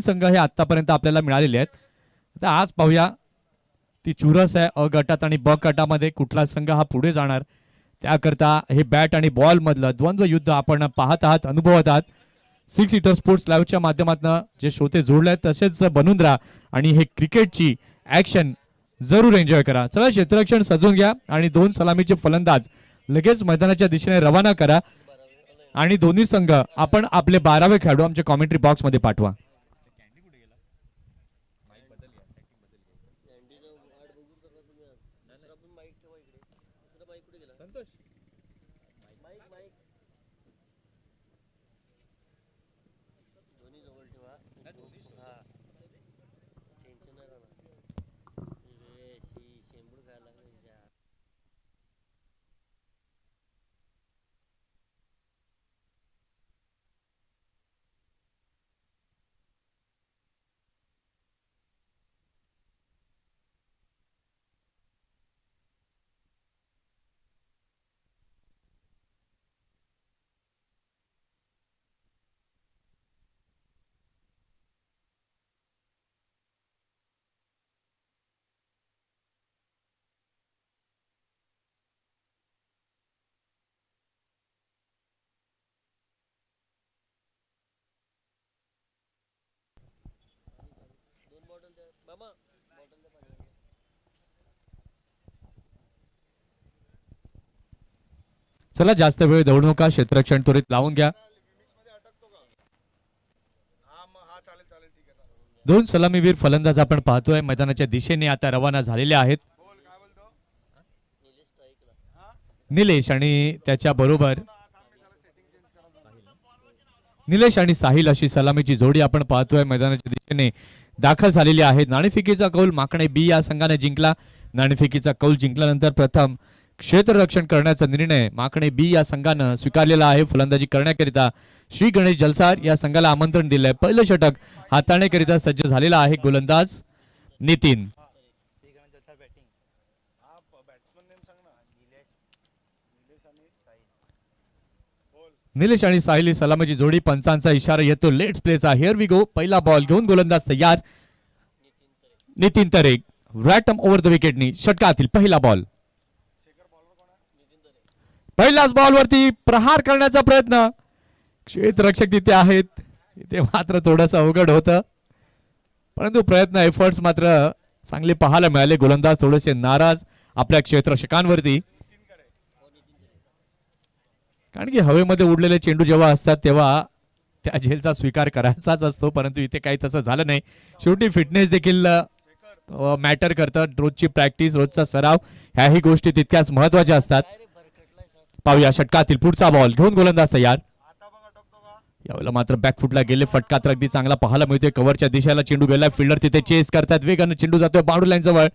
संघ हे आतापर्यंत आपल्याला मिळालेले आहेत. आता आज पाहूया ती चुरस आहे अ गटात आणि ब गटामध्ये कुठला संघ हा पुढे जाणार. त्याकरता हे बॅट आणि बॉल मधलं द्वंद्व युद्ध आपण पाहत आहात, अनुभवत आहात. 6 सीटर स्पोर्ट्स लाईव्हच्या माध्यमातून जे श्रोते जोडले आहेत तसेच बनून राहा आणि हे क्रिकेटची ऍक्शन जरूर एन्जॉय करा. चला क्षेत्ररक्षण सजवून घ्या आणि 2 सलामीचे फलंदाज लगेच मैदानाच्या दिशेने रवाना करा आणि दोन्ही संघ आपण आपले 12वे खेळाडू आमच्या कॉमेंट्री बॉक्स मध्ये पाठवा. चला जास्त वेळ दौडू नका, क्षेत्ररक्षण त्वरित लावून घ्या. 2 सलामीवीर फलंदाज आपण पाहतोय मैदानाच्या दिशेने आता रवाना झालेले आहेत. निलेश आणि त्याच्या बरोबर निलेश आणि साहिल अशी सलामीची जोडी आपण पाहतोय मैदानाच्या दिशेने दाखल झालेली आहे. नाणेफेकीचा कौल माकणे बी या संघाने जिंकला. नाणेफेकीचा कौल जिंकल्यानंतर प्रथम क्षेत्ररक्षण करण्याचा निर्णय माकणे बी या संघानं स्वीकारलेला आहे. फलंदाजी करण्याकरिता श्री गणेश जलसार या संघाला आमंत्रण दिलंय. पहिलं षटक हाताळण्याकरिता सज्ज झालेला आहे गोलंदाज नितीन. निलेश आणि साहिल सलामीची जोडी, पंचांचा इशारा येतो लेट्स प्लेचा. Here we go. पहिला बॉल घेऊन गोलंदाज तयार. Nitin Tarek right arm over the विकेटनी षटकातील पहिला बॉल. पहिल्याच बॉल वरती प्रहार करण्याचा प्रयत्न. क्षेत्ररक्षक तिथे आहेत, इथे मात्र थोडंसं अवघड होतं, परंतु प्रयत्न एफर्ट्स मात्र चांगले पाहायला मिळाले. गोलंदाज थोडेसे नाराज आपल्या क्षेत्ररक्षकांवरती, कारण की हवेमध्ये उडलेले चेंडू जेव्हा असतात तेव्हा त्या झेलचा स्वीकार करायचाच असतो, परंतु इथे काही तसं झालं नाही. शेवटी फिटनेस देखील मॅटर करतं. रोजची प्रॅक्टिस, रोजचा सराव ह्याही गोष्टी तितक्याच महत्वाच्या असतात. पाहूया षटकातील पुढचा बॉल घेऊन गोलंदाज तयार. यावेळेला मात्र बॅकफुटला गेले. फटका तर अगदी चांगला पाहायला मिळतोय. कव्हरच्या दिशेला चेंडू गेला. फिल्डर तिथे चेस करतात. वेगाने चेंडू जातोय बाउंड्री लाईन जवळ.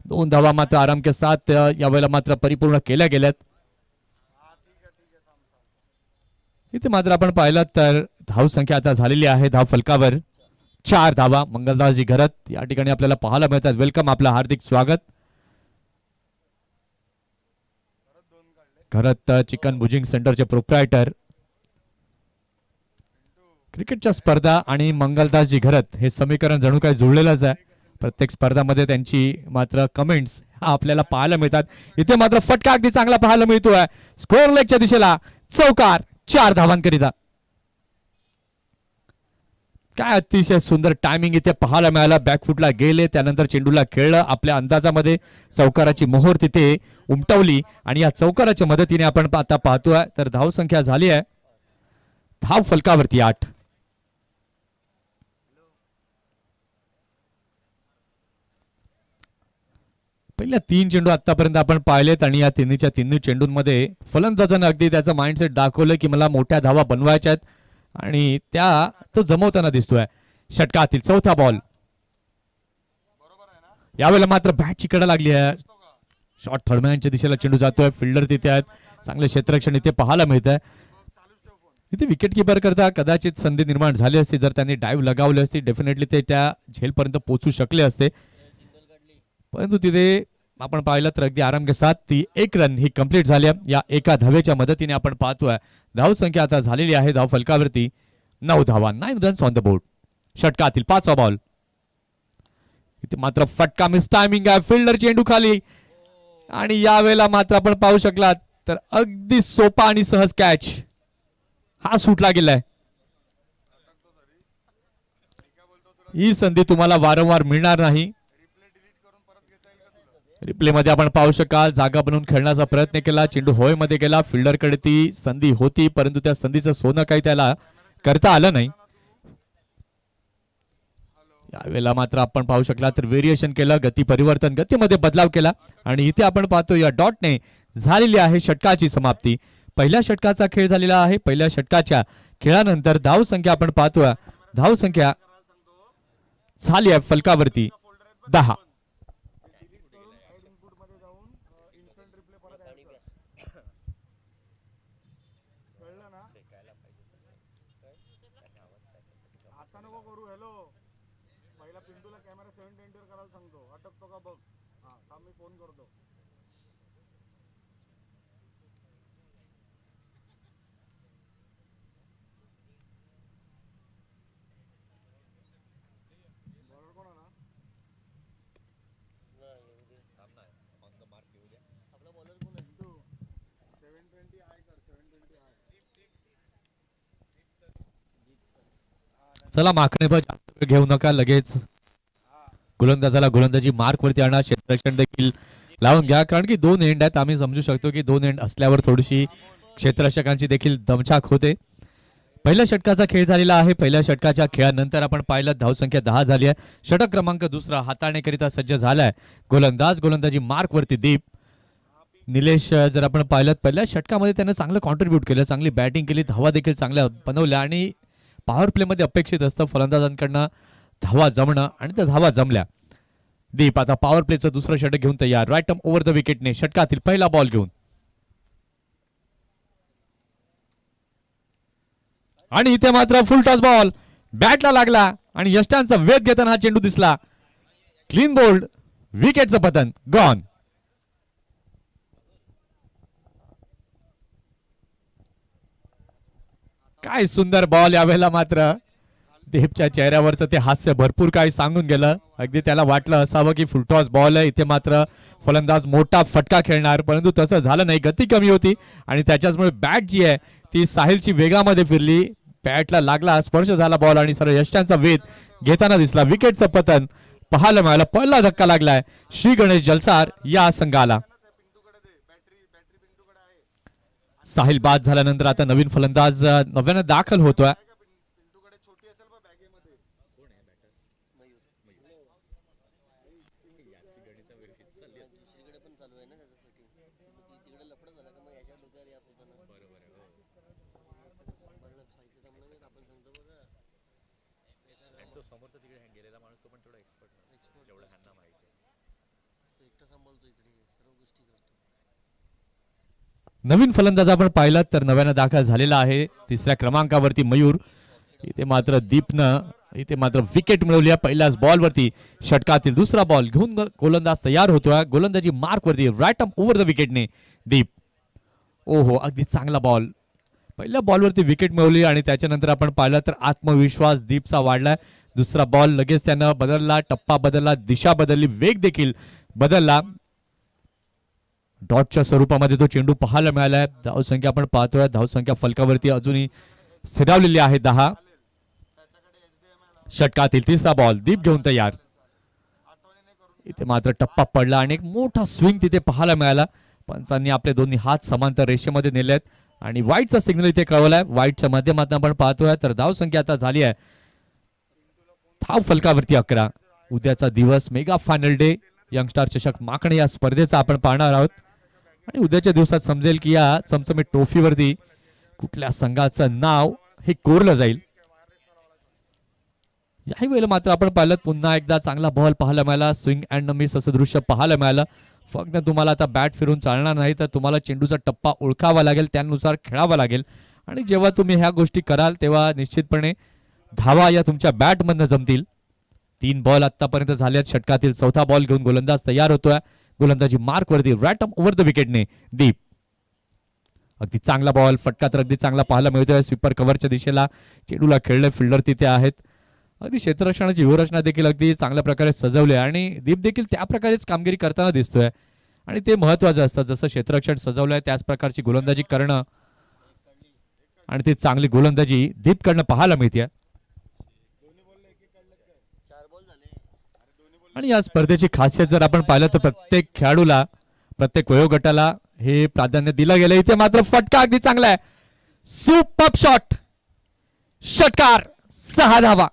2 धावा मात्र आराम के साथ यावेळेला मात्र परिपूर्ण केल्या गेल्यात. इथे मात्र आपण पाहिलं तर धाव संख्या आता झालेली आहे धाव फलकावर 4 धावा. मंगलदासजी घरत या ठिकाणी आपल्याला पाहायला मिळतात. वेलकम, आपलं हार्दिक स्वागत. घरत चिकन भुजिंग सेंटरचे प्रोप्रायटर. क्रिकेटच्या स्पर्धा आणि मंगलदासजी घरत हे समीकरण जणू काही जुळलेलंच आहे. प्रत्येक स्पर्धामध्ये त्यांची मात्र कमेंट्स आपल्याला पाहायला मिळतात. इथे मात्र फटका अगदी चांगला पाहायला मिळतोय. स्कोअर लेगच्या दिशेला चौकार 4 धावांकरिता. काय अतिशय सुंदर टायमिंग इथे पाहायला मिळाला. बॅकफुटला गेले, त्यानंतर चेंडूला खेळलं. आपल्या अंदाजामध्ये चौकाराची मोहोर तिथे उमटवली आणि या चौकाराच्या मदतीने आपण आता पाहतोय तर धाव संख्या झाली आहे धाव फलकावरती 8. पहिल्या 3 चेंडू आतापर्यंत आपण पाहिलेत आणि या तिन्ही चेंडूंमध्ये फलंदाजानं अगदी त्याचं माइंडसेट दाखवलं की मला मोठ्या धावा बनवायच्या आहेत आणि त्या तो जमवताना दिसतोय. षटकातील चौथा बॉल. यावेळेला मात्र बॅटची कडा लागली आहे. शॉट थर्डमॅनच्या दिशेला चेंडू जातोय. फिल्डर तिथे आहेत. चांगले क्षेत्ररक्षण इथे पाहायला मिळत आहे. इथे विकेट किपर करता कदाचित संधी निर्माण झाली असती. जर त्यांनी डाईव्ह लगावली असती डेफिनेटली ते त्या झेलपर्यंत पोहोचू शकले असते, परंतु तिथे आपण पाहिलं तर अगदी आराम के साथ ती 1 रन ही कंप्लीट झाली. या एका धावेच्या मदतीने आपण पाहतोय धाव संख्या आता झालेली आहे धाव फलकावरती 9 धावा. 9 रन्स ऑन द बोर्ड. षटकातील 5वा बॉल. इथे मात्र फटका मिस टायमिंग आहे. फिल्डर चेंडू खाली आणि यावेळेला मात्र आपण पाहू शकलात तर अगदी सोपा आणि सहज कॅच हा सुटला गेलाय. ही संधी तुम्हाला वारंवार मिळणार नाही. रिप्ले मध्ये आपण पाहू शकाल जागा बनवून खेळण्याचा प्रयत्न केला. चेंडू होय मध्ये गेला. फिल्डरकडे ती संधी होती परंतु त्या संधीचं सोनं काही त्याला करता आलं नाही. यावेळेला मात्र आपण पाहू शकला तर व्हेरिएशन केलं. गती परिवर्तन गतीमध्ये बदलाव केला आणि इथे आपण पाहतो या डॉटने झालेली आहे षटकाची समाप्ती. पहिल्या षटकाचा खेळ झालेला आहे. पहिल्या षटकाच्या खेळानंतर धाव संख्या आपण पाहतोय. धाव संख्या झाली आहे फलकावरती 10. चला माखणे घेऊ नका. लगेच गोलंदाजाला गोलंदाजी मार्क वरती आणा. क्षेत्ररक्षण देखील लावून घ्या कारण की 2 एंड आहेत. आम्ही समजू शकतो की 2 एंड असल्यावर थोडीशी क्षेत्ररक्षकांची देखील दमछाक होते. पहिल्या षटकाचा खेळ झालेला आहे. पहिल्या षटकाच्या खेळानंतर आपण पाहिलं धावसंख्या 10 झाली आहे. षटक क्रमांक 2 हाताळण्याकरिता सज्ज झालाय गोलंदाज. गोलंदाजी मार्क वरती दीप. निलेश जर आपण पाहिलं पहिल्या षटकामध्ये त्याने चांगलं कॉन्ट्रीब्यूट केलं. चांगली बॅटिंग केली. धावा देखील चांगल्या बनवल्या आणि पॉवर प्ले मध्ये अपेक्षित असतं फलंदाजांकडनं धावा जमणं आणि त्या धावा जमल्या. दीप आता पॉवर प्लेचं दुसरं षटक घेऊन तयार. राईट आर्म ओव्हर द विकेटने षटकातील पहिला बॉल घेऊन आणि इथे मात्र फुल टॉस बॉल बॅटला लागला आणि यष्टांचा वेध घेताना हा चेंडू दिसला. Clean bowled. विकेटचं पतन गॉन. काय सुंदर बॉल. यावेळेला मात्र दीपच्या चेहऱ्यावरचं ते हास्य भरपूर काही सांगून गेलं. अगदी त्याला वाटलं असावं की फुलटॉस बॉल आहे. इथे मात्र फलंदाज मोठा फटका खेळणार परंतु तसं झालं नाही. गती कमी होती आणि त्याच्यामुळे बॅट जी आहे ती साहिलची वेगामध्ये फिरली. बॅटला लागला. स्पर्श झाला बॉल आणि सर्व यष्टांचा वेध घेताना दिसला. विकेटचं पतन पाहायला मिळालं. पहिला धक्का लागलाय श्री गणेश जलसार या संघाला. साहिल बाद झाल्यानंतर आता नवीन फलंदाज नव्यानं दाखल होतोय. नवीन फलंदाज आपण पाहिलं तर नव्यानं दाखल झालेला आहे. 3ऱ्या क्रमांकावरती मयूर. इथे मात्र दीपनं इथे मात्र विकेट मिळवली आहे पहिल्याच बॉलवरती. षटकातील दुसरा बॉल घेऊन गोलंदाज तयार होतोय. गोलंदाजी मार्क वरती राईट आर्म ओव्हर द विकेटने दीप. ओहो अगदी चांगला बॉल. पहिल्या बॉलवरती विकेट मिळवली आणि त्याच्यानंतर आपण पाहिलं तर आत्मविश्वास दीपचा वाढलाय. दुसरा बॉल लगेच त्यानं बदलला. टप्पा बदलला. दिशा बदलली. वेग देखील बदलला. डॉटच्या स्वरूपामध्ये तो चेंडू पाहायला मिळालाय. धावसंख्या आपण पाहतोय. धावसंख्या फलकावरती अजूनही स्थिरावलेली आहे 10. षटकातील 3रा बॉल दीप घेऊन तयार. इथे मात्र टप्पा पडला आणि एक मोठा स्विंग तिथे पाहायला मिळाला. पंचांनी आपले दोन्ही हात समांतर रेषेमध्ये नेलेत आणि वाईटचा सिग्नल इथे कळवलाय. वाईटच्या माध्यमातून आपण पाहतोय तर धावसंख्या आता झाली आहे. धाव फलकावरती 11. उद्याचा दिवस मेगा फायनल डे. यंगस्टार चषक माकणे या स्पर्धेचा आपण पाहणार आहोत आणि उद्याच्या दिवसात समजेल की या चमचमीत ट्रॉफीवरती कुठल्या संघाचं नाव हे कोरलं जाईल. याही वेळेला मात्र आपण पाहिलं पुन्हा एकदा चांगला बॉल पाहायला मिळाला. स्विंग अँड मिस असं दृश्य पाहायला मिळालं. फक्त तुम्हाला आता बॅट फिरून चालणार नाही तर तुम्हाला चेंडूचा टप्पा ओळखावा लागेल. त्यानुसार खेळावा लागेल आणि जेव्हा तुम्ही ह्या गोष्टी कराल तेव्हा निश्चितपणे धावा या तुमच्या बॅटमधनं जमतील. 3 बॉल आतापर्यंत झालेत. षटकातील 4था बॉल घेऊन गोलंदाज तयार होतोय. गोलंदाजी मार्क वरती राईट आर्म ओव्हर द विकेटने दीप. अगदी चांगला बॉल. फटका तर अगदी चांगला पाहायला मिळतोय. स्वीपर कव्हरच्या दिशेला चेंडूला खेळले. फिल्डर तिथे आहेत अगदी क्षेत्ररक्षणाची व्यूहरचना देखील अगदी चांगल्या प्रकारे सजवली आहे आणि दीप देखील त्या प्रकारेच कामगिरी करताना दिसतोय आणि ते महत्वाचं असतं. जसं क्षेत्ररक्षण सजवलं आहे त्याच प्रकारची गोलंदाजी करणं आणि ती चांगली गोलंदाजी दीपकडनं पाहायला मिळते. आणि या स्पर्धेची खासियत जर आपण पाहिलं तर प्रत्येक खेळाडूला प्रत्येक वयोगटाला हे प्राधान्य दिलं गेलं. इथे मात्र फटका अगदी चांगला आहे. सुपर शॉट, षटकार, 6 धावा.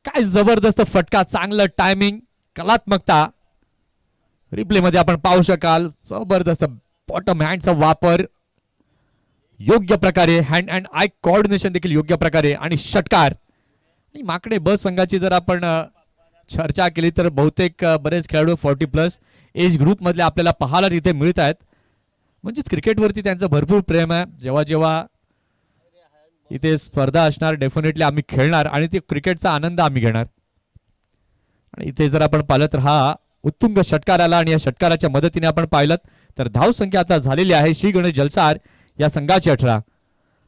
काय जबरदस्त फटका, चांगलं टायमिंग, कलात्मकता रिप्ले मध्ये आपण पाहू शकाल. जबरदस्त बॉटम हँडचा वापर, योग्य प्रकारे हँड अँड आय कोऑर्डिनेशन देखील योग्य प्रकारे आणि षटकार. आणि माकडे ब संघाची जर आपण चर्चा केली तर बहुतेक बरेच खेळाडू 40+ एज ग्रुप मधले आपल्याला पाहायला तिथे मिळत आहेत. म्हणजेच क्रिकेटवरती त्यांचं भरपूर प्रेम आहे. जेव्हा जेव्हा इथे स्पर्धा असणार डेफिनेटली आम्ही खेळणार आणि ते क्रिकेटचा आनंद आम्ही घेणार. आणि इथे जर आपण पाहिलं तर हा उत्तुंग षटकार आला आणि या षटकाराच्या मदतीने आपण पाहिलं तर धाव संख्या आता झालेली आहे श्री गणेश जलसार या संघाची 18.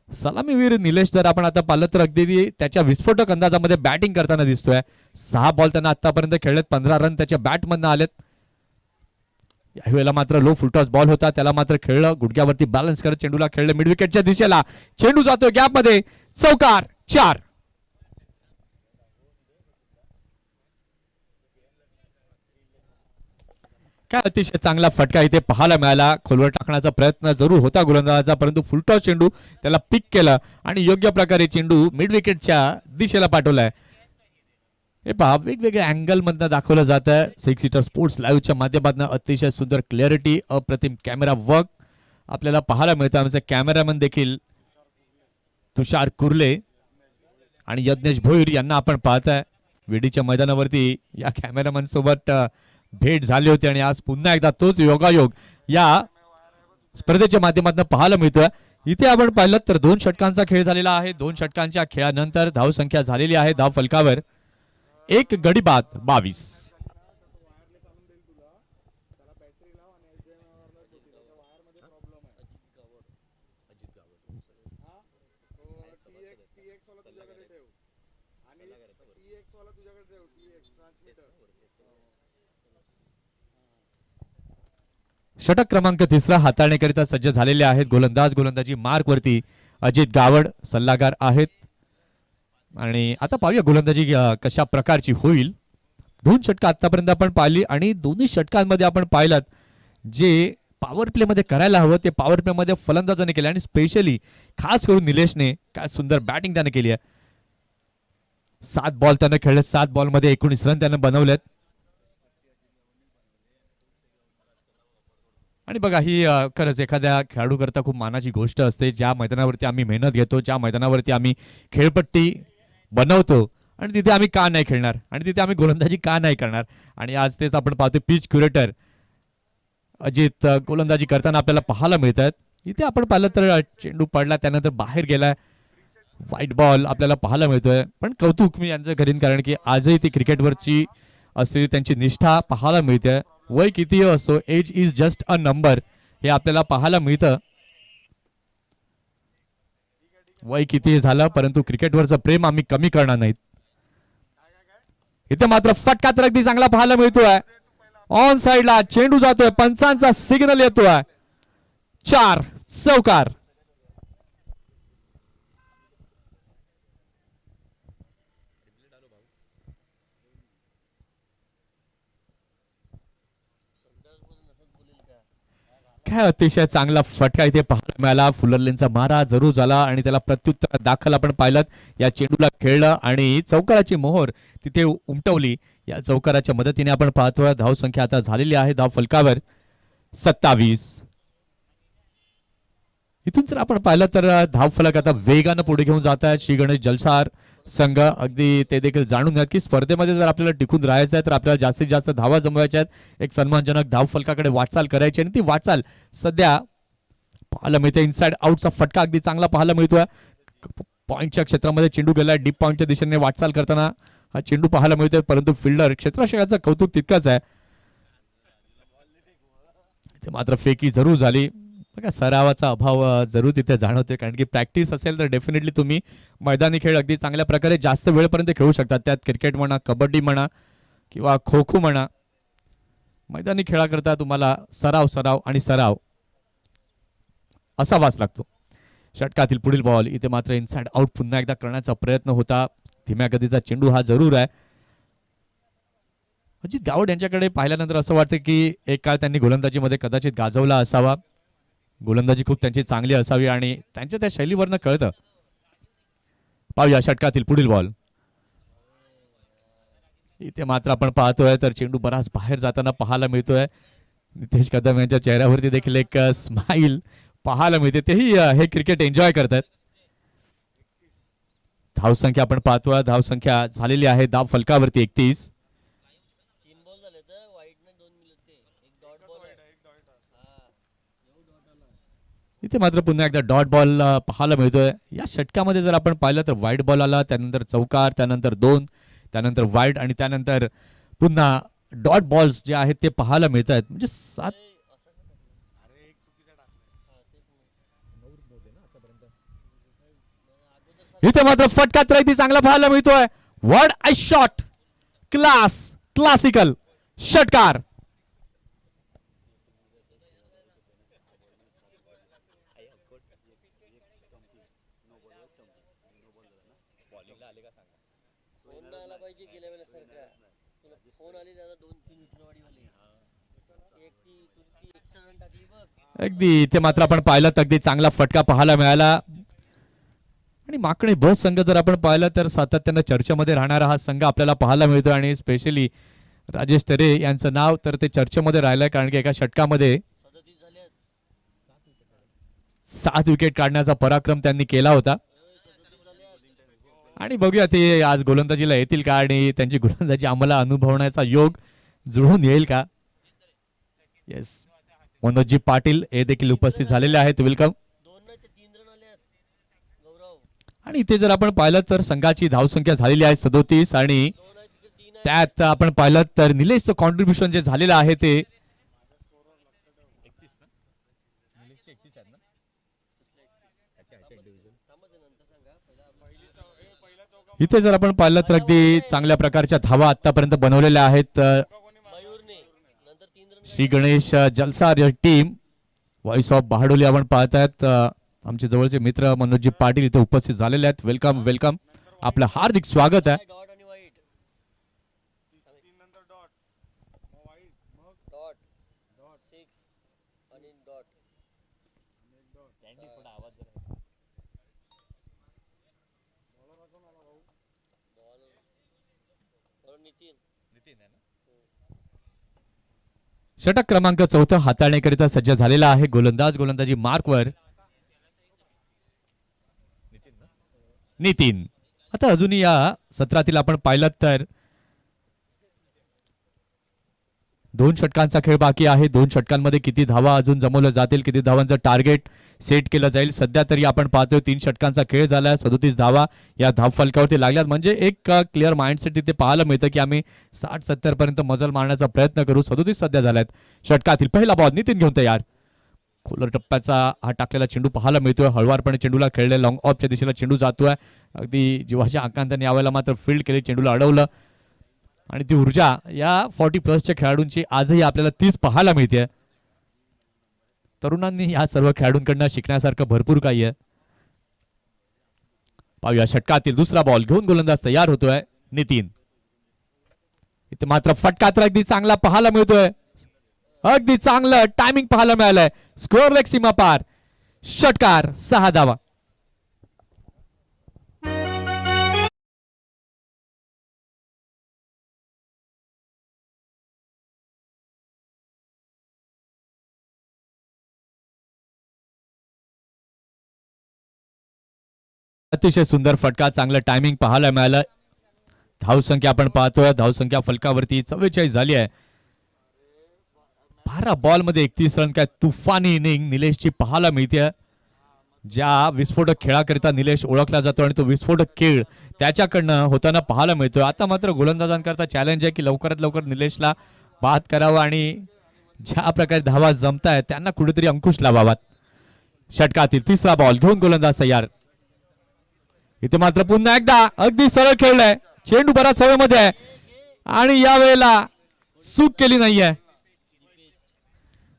सलामीवीर निलेश जर आपण आता पाहिलं तर अगदी त्याच्या विस्फोटक अंदाजामध्ये बॅटिंग करताना दिसतोय. 6 बॉल त्यांना आतापर्यंत खेळलेत, 15 रन त्याच्या बॅटमधनं आलेत. यावेळेला मात्र लो फुलटॉस बॉल होता, त्याला मात्र खेळलं, गुडघ्यावरती बॅलन्स करत चेंडूला खेळलं मिड विकेटच्या दिशेला. चेंडू जातोय गॅप मध्ये, चौकार, 4. काय अतिशय चांगला फटका इथे पाहायला मिळाला. खोलवर टाकण्याचा प्रयत्न जरूर होता गोलंदाजाचा, परंतु फुलटॉस चेंडू त्याला पिक केलं आणि योग्य प्रकारे चेंडू मिड विकेटच्या दिशेला पाठवलाय. हे पहा वेगवेगळ्या अँगल मधनं दाखवलं जातं. 6 सीटर स्पोर्ट्स लाईव्हच्या माध्यमातून अतिशय सुंदर क्लॅरिटी, अप्रतिम कॅमेरा वर्क आपल्याला पाहायला मिळतं. आमचे कॅमेरामन देखील तुषार कुर्ले आणि यज्ञेश भोईर यांना आपण पाहताय. वेडीच्या मैदानावरती या कॅमेरामन सोबत भेट झाली होती आणि आज पुन्हा एकदा तोच योगायोग या स्पर्धेच्या माध्यमातून पाहायला मिळतोय. इथे आपण पाहिलं तर 2 षटकांचा खेळ झालेला आहे. 2 षटकांच्या खेळानंतर धाव संख्या झालेली आहे धाव फलकावर 1 गडी बाद 22. षटक क्रमांक 3 हाताळण्याकरिता सज्ज झालेले आहेत गोलंदाज. गोलंदाजी मार्क वरती अजित गावड सल्लागार आहेत. आणि आता पाहूया गोलंदाजी कशा प्रकारची होईल. 2 षटक आतापर्यंत आपण पाहिली आणि दोन्ही षटकांमध्ये आपण पाहिलं जे पॉवर प्ले मध्ये करायला हवं ते पॉवर प्ले मध्ये फलंदाजाने केले आणि स्पेशली खास करून निलेशने काय सुंदर बॅटिंग त्याने केली आहे. 7 बॉल त्याने खेळले, 7 बॉल मध्ये 19 रन त्याने बनवलेत. आणि बघा ही खरंच एखाद्या खेळाडू करता खूप मानाची गोष्ट असते. ज्या मैदानावरती आम्ही मेहनत घेतो, ज्या मैदानावरती आम्ही खेळपट्टी बनवतो आणि तिथे आम्ही का नाही खेळणार आणि तिथे आम्ही गोलंदाजी का नाही करणार. आणि आज तेच आपण पाहतो. पिच क्युरेटर अजित गोलंदाजी करताना आपल्याला पाहायला मिळतात. इथे आपण पाहिलं तर चेंडू पडला त्यानंतर बाहेर गेलाय, व्हाईट बॉल आपल्याला पाहायला मिळतोय. पण कौतुक मी यांचं करीन कारण की आजही ती क्रिकेटवरची असलेली त्यांची निष्ठा पाहायला मिळते. वय कितीही असो, age is just a number हे आपल्याला पाहायला मिळतं. वय कितीही झालं परंतु क्रिकेटवरचं प्रेम आम्ही कमी करणार नाहीत. इथे मात्र फटका तर अगदी चांगला पाहायला मिळतोय. ऑन साइडला चेंडू जातोय, पंचांचा सिग्नल येतोय, 4 चौकार. काय अतिशय चांगला फटका इथे पाहायला मिळाला. फुलरलेनचा मारा जरूर झाला आणि त्याला प्रत्युत्तर दाखल आपण पाहिलं. या चेंडूला खेळलं आणि चौकाराची मोहर तिथे उमटवली. या चौकाराच्या मदतीने आपण पाहतोय धाव संख्या आता झालेली आहे धाव फलकावर 27. इथून जर आपण पाहिलं तर धाव फलक आता वेगानं पुढे घेऊन जात आहेत श्री गणेश जलसार संघ. अगदी ते देखील जाणून घ्या की स्पर्धेमध्ये जर आपल्याला टिकून राहायचं आहे तर आपल्याला जास्तीत जास्त धावा जमवायच्या आहेत. एक सन्मानजनक धाव फलकाकडे वाटचाल करायची आणि ती वाटचाल सध्या पाहायला मिळते. इनसाइड आउटचा फटका अगदी चांगला पाहायला मिळतोय. पॉइंटच्या क्षेत्रामध्ये चेंडू गेलाय. डीप पॉइंटच्या दिशेने वाटचाल करताना हा चेंडू पाहायला मिळतोय परंतु फिल्डर क्षेत्ररक्षकाचं कौतुक तितकंच आहे. ते मात्र फेकी जरूर झाली. बघा सरावाचा अभाव जरूर तिथे जाणवते, कारण की प्रॅक्टिस असेल तर डेफिनेटली तुम्ही मैदानी खेळ अगदी चांगल्या प्रकारे जास्त वेळपर्यंत खेळू शकतात. त्यात क्रिकेट म्हणा, कबड्डी म्हणा किंवा खो खो म्हणा, मैदानी खेळाकरता तुम्हाला सराव सराव आणि सराव असावाच लागतो. षटकातील पुढील बॉल इथे मात्र इनसाइड आउट पुन्हा एकदा करण्याचा प्रयत्न होता. धीम्या गतीचा चेंडू हा जरूर आहे. अजित गावड यांच्याकडे पाहिल्यानंतर असं वाटतं की एक काळ त्यांनी गोलंदाजीमध्ये कदाचित गाजवला असावा. गोलंदाजी खूप त्यांची चांगली असावी आणि त्यांच्या त्या शैलीवरनं कळतं. पाहूया षटकातील पुढील बॉल. इथे मात्र आपण पाहतोय तर चेंडू बराच बाहेर जाताना पाहायला मिळतोय. नितेश कदम यांच्या चेहऱ्यावरती देखील एक स्माइल पाहायला मिळते. तेही हे क्रिकेट एन्जॉय करतात. धावसंख्या आपण पाहतोय, धावसंख्या झालेली आहे धाव फलकावरती 31. इथे मात्र पुन्हा एकदा डॉट बॉल पाहायला मिळतोय. या षटकामध्ये जर आपण पाहिलं तर वाईट बॉल आला, त्यानंतर चौकार, त्यानंतर 2, त्यानंतर वाईट आणि त्यानंतर पुन्हा डॉट बॉल्स जे आहेत ते पाहायला मिळत आहेत. म्हणजे 7 इथे मात्र फटका त्रैती चांगला पाहायला मिळतोय. What a shot, class, classical षटकार. अगदी इथे मात्र आपण पाहिलं तर अगदी चांगला फटका पाहायला मिळाला. आणि माकडे बस संघ जर आपण पाहिलं तर सातत्यानं चर्चेमध्ये राहणारा हा संघ आपल्याला पाहायला मिळतो. आणि स्पेशली राजेश तरे यांचं नाव तर ते चर्चेमध्ये राहिलंय, कारण की एका षटकामध्ये 7 विकेट काढण्याचा पराक्रम त्यांनी केला होता. आणि बघूया ते आज गोलंदाजीला येतील का आणि त्यांची गोलंदाजी आम्हाला अनुभवण्याचा योग जुळून येईल का. येस, मनोजी पाटील हे देखील उपस्थित झालेले आहेत. वेलकम. आणि इथे जर आपण पाहिलं तर संघाची धावसंख्या झालेली आहे 37 आणि त्यात आपण पाहिलं तर निलेशचं कॉन्ट्रीब्युशन जे झालेलं आहे ते इथे जर आपण पाहिलं तर अगदी चांगल्या प्रकारच्या धावा आतापर्यंत बनवलेल्या आहेत. Shri Ganesh Jalsar team voice of Bahadoli आपण पाहतायत. आमचे जवळचे मित्र मनोजी पाटील इथे उपस्थित झालेले आहेत. वेलकम वेलकम, आपलं हार्दिक स्वागत आहे. षटक क्रमांक 4 हाताळण्याकरिता सज्ज झालेला आहे. गोलंदाज गोलंदाजी मार्कवर नितीन. आता अजूनही या सत्रातील आपण पाहिलं तर 2 षटकांचा खेळ बाकी आहे. 2 षटकांमध्ये किती धावा अजून जमवल्या जातील, किती धावांचं टार्गेट सेट केलं जाईल. सध्या तरी आपण पाहतोय 3 षटकांचा खेळ झाला, 37 धावा या धाव फलकावरती लागल्यात. म्हणजे एक क्लिअर माइंडसेट तिथे पाहायला मिळतं की आम्ही 60-70 पर्यंत मजल मारण्याचा प्रयत्न करू. 37 सध्या झाल्यात. षटकातील पहिला बॉल नितीन घेऊन तयार. खोलर टप्प्याचा हा टाकलेला चेंडू पाहायला मिळतोय. हळवारपणे चेंडूला खेळले, लॉंग ऑफच्या दिशेला चेंडू जातोय. अगदी जीवाच्या आकांताने यावेळेला मात्र फील्ड केली, चेंडूला अडवलं. आणि ती ऊर्जा या 40+ खेळाडूंची आजही आपल्याला 30 पाहायला मिळते. तरुणांनी या सर्व खेळाडूंकडनं शिकण्यासारखं भरपूर काही आहे. पाहूया षटकातील दुसरा बॉल घेऊन गोलंदाज तयार होतोय नितीन. इथे मात्र फटका तर अगदी चांगला पाहायला मिळतोय. अगदी चांगलं टायमिंग पाहायला मिळालंय. स्कोअर लेग सीमा पार. षटकार 6 धावा. अतिशय सुंदर फटका, चांगलं टायमिंग पाहायला मिळालं. धावसंख्या आपण पाहतोय, धावसंख्या फलकावरती 44 झाली आहे. 12 बॉल मध्ये 31 रन. काय तुफानी इनिंग निलेशची पाहायला मिळते. ज्या विस्फोटक खेळाकरिता निलेश ओळखला जातो आणि तो विस्फोटक खेळ त्याच्याकडनं होताना पाहायला मिळतोय. आता मात्र गोलंदाजांकरता चॅलेंज आहे की लवकरात लवकर निलेशला बाद करावं आणि ज्या प्रकारे धावा जमतायत त्यांना कुठेतरी अंकुश लावावा. षटकातील तिसरा बॉल घेऊन गोलंदाज तयार. इथे मात्र पुन्हा एकदा अगदी सरळ खेळलाय, चेंडू बराच हवेमध्ये आहे आणि यावेळेला चूक केली नाहीये.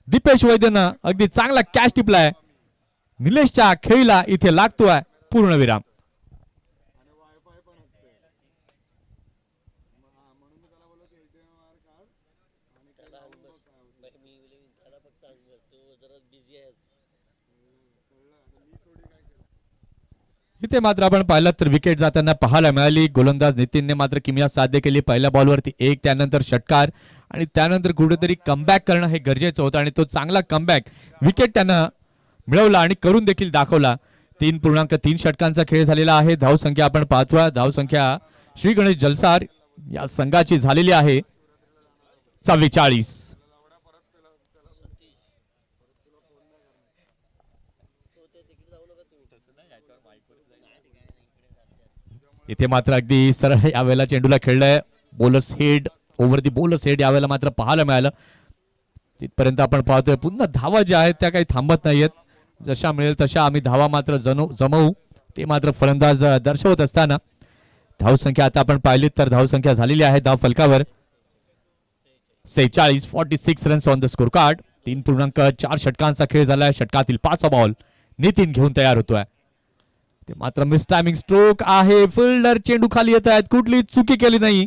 दीपेश वैद्यनं अगदी चांगला कॅच टिपलाय. निलेशच्या खेळीला इथे लागतोय पूर्णविराम. इथे मात्र आपण पाहिलं तर विकेट जाताना पाहायला मिळाली. गोलंदाज नितीनने मात्र किमया साध्य केली. पहिल्या बॉलवरती एक, त्यानंतर षटकार आणि त्यानंतर कुठेतरी कमबॅक करणं हे गरजेचं होतं आणि तो चांगला कमबॅक विकेट त्यानं मिळवला आणि करून देखील दाखवला. 3.3 षटकांचा खेळ झालेला आहे. धावसंख्या आपण पाहतोय, धावसंख्या श्री गणेश जलसार या संघाची झालेली आहे 44. इथे मात्र अगदी सरळ यावेळेला चेंडूला खेळलंय. Bowler's head, over the bowler's head यावेळेला मात्र पाहायला मिळालं. तिथपर्यंत आपण पाहतोय पुन्हा धावा ज्या आहेत त्या काही थांबत नाहीयेत. जशा मिळेल तशा आम्ही धावा मात्र जमवू, ते मात्र फलंदाज दर्शवत असताना धावसंख्या आता आपण पाहिली तर धावसंख्या झालेली आहे धाव फलकावर 46. 46 runs on the score card. 3.4 षटकांचा खेळ झालाय. षटकातील 5 बॉल नितीन घेऊन तयार होतोय. ते मात्र मिस टायमिंग स्ट्रोक आहे. फिल्डर चेंडू खाली येत आहेत, कुठली चुकी केली नाही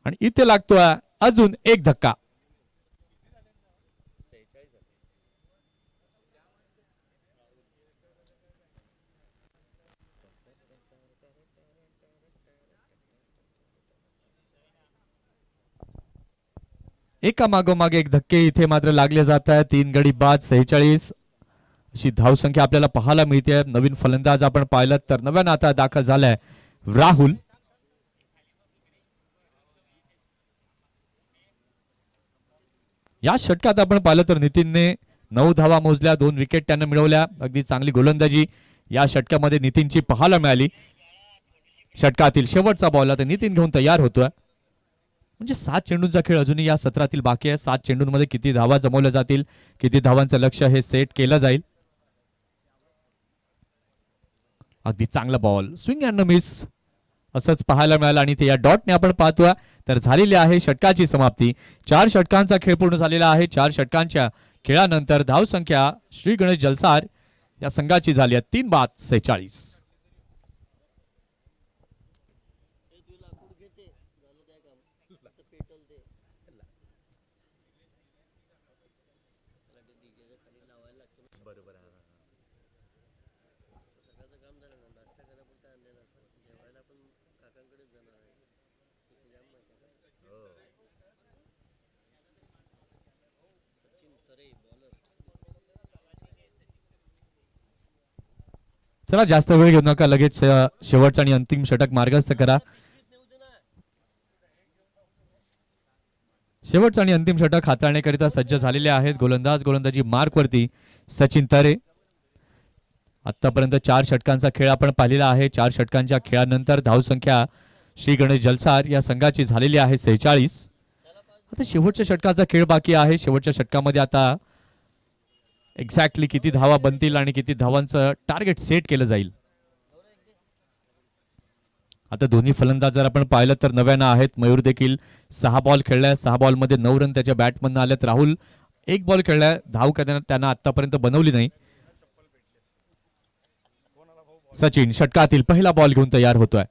आणि इथे लागतोय अजून एक धक्का. एका मागोमाग एक धक्के इथे मात्र लागले जात आहेत. 3 गडी बाद 46 अशी धावसंख्या आपल्याला पाहायला मिळते. नवीन फलंदाज आपण पाहिलं तर नव्यानं आता दाखल झालाय राहुल. या षटकात आपण पाहिलं तर नितीनने 9 धावा मोजल्या, 2 विकेट त्यानं मिळवल्या. अगदी चांगली गोलंदाजी या षटकामध्ये नितीनची पाहायला मिळाली. षटकातील शेवटचा बॉल आता नितीन घेऊन तयार होतोय. म्हणजे 7 चेंडूंचा खेळ अजूनही या सत्रातील बाकी आहे. 7 चेंडूंमध्ये किती धावा जमवल्या जातील, किती धावांचं लक्ष हे सेट केलं जाईल. अगदी चांगला बॉल, स्विंग अँड मिस असंच पाहायला मिळालं आणि ते या डॉटने आपण पाहतोय तर झालेली आहे षटकाची समाप्ती. 4 षटकांचा खेळ पूर्ण झालेला आहे. 4 षटकांच्या खेळानंतर धावसंख्या श्री गणेश जलसार या संघाची झाली आहे 3 बाद 46. चला जास्त वेळ घेऊ नका, लगेच शेवटचा आणि अंतिम षटक मार्गस्थ करा. शेवटचा आणि अंतिम षटक हाताळण्याकरिता सज्ज झालेले आहेत. गोलंदाजी मार्क वरती सचिन तरे. आतापर्यंत 4 षटकांचा खेळ आपण पाहिलेला आहे. 4 षटकांच्या खेळानंतर धावसंख्या श्री गणेश जलसार या संघाची झालेली आहे 46. आता शेवटच्या षटकाचा खेळ बाकी आहे. शेवटच्या षटकामध्ये आता एक्झॅक्टली किती धावा बनतील आणि किती धावांचं टार्गेट सेट केलं जाईल. आता दोन्ही फलंदाज जर आपण पाहिलं तर नव्यानं आहेत. मयूर देखील 6 बॉल खेळलाय. 6 बॉलमध्ये 9 रन त्याच्या बॅटमधनं आलेत. राहुल 1 बॉल खेळलाय, धाव त्यानं आतापर्यंत बनवली नाही. सचिन षटकातील पहिला बॉल घेऊन तयार होतोय.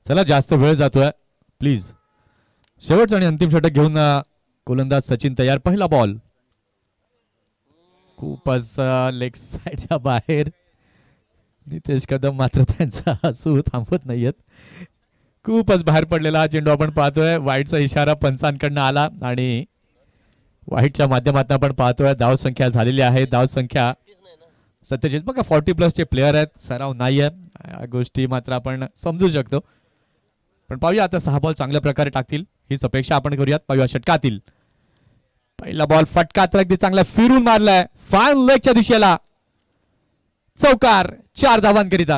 चला जास्त वेळ जातोय प्लीज. शेवटचा आणि अंतिम षटक घेऊन गोलंदाज सचिन तयार. पहिला बॉल खूपच लेग साइडच्या बाहेर. नितेश कदम मात्र त्यांचा हसू थांबवत नाहीयेत. खूपच बाहेर पडलेला हा चेंडू आपण पाहतोय. वाईटचा इशारा पंचांकडनं आला आणि वाईटच्या माध्यमातून आपण पाहतोय धावसंख्या झालेली आहे. धावसंख्या सत्यजित बघा 40+ चे प्लेयर आहेत, सराव नाहीये, या गोष्टी मात्र आपण समजू शकतो. पण पाहूया आता 6 बॉल चांगल्या प्रकारे टाकतील हीच अपेक्षा आपण करूयात. पाहूया षटकातील पहिला बॉल फटका तर अगदी चांगला फिरून मारलाय फाईन लेगच्या दिशेला. चौकार 4 धावांकरिता.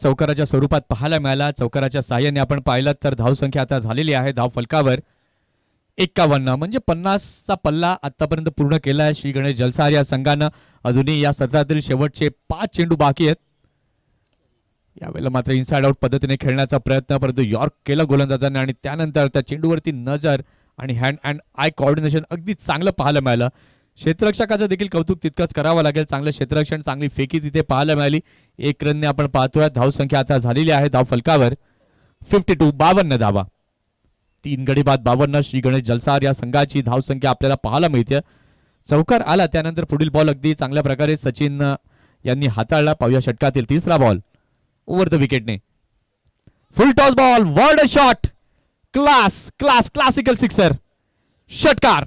चौकाराच्या स्वरूपात पाहायला मिळाला. चौकाराच्या साह्याने आपण पाहिलं तर धावसंख्या आता झालेली आहे धाव फलकावर 51. म्हणजे 50चा पल्ला आतापर्यंत पूर्ण केलाय श्री गणेश जलसार या संघानं. अजूनही या सत्रातील शेवटचे 5 चेंडू बाकी आहेत. यावेळेला मात्र इनसाइड आउट पद्धतीने खेळण्याचा प्रयत्न, परंतु यॉर्क केलं गोलंदाजाने आणि त्यानंतर त्या चेंडूवरती नजर आणि हँड अँड आय कोऑर्डिनेशन अगदी चांगलं पाहायला मिळालं. क्षेत्ररक्षकाचं देखील कौतुक तितकंच करावं लागेल. चांगलं क्षेत्ररक्षण, चांगली फेकी तिथे पाहायला मिळाली. 1 रनने आपण पाहतोय धावसंख्या आता झालेली आहे धाव फलकावर 52. 52 धावा. 3 गडी बाद 52. श्री गणेश जलसार या संघाची धावसंख्या आपल्याला पाहायला मिळते. चौकार आला त्यानंतर पुढील बॉल अगदी चांगल्या प्रकारे सचिन यांनी हाताळला. पाहूया षटकातील तिसरा बॉल ओव्हर द विकेटने. Full toss ball, word shot, classical sixer, षटकार.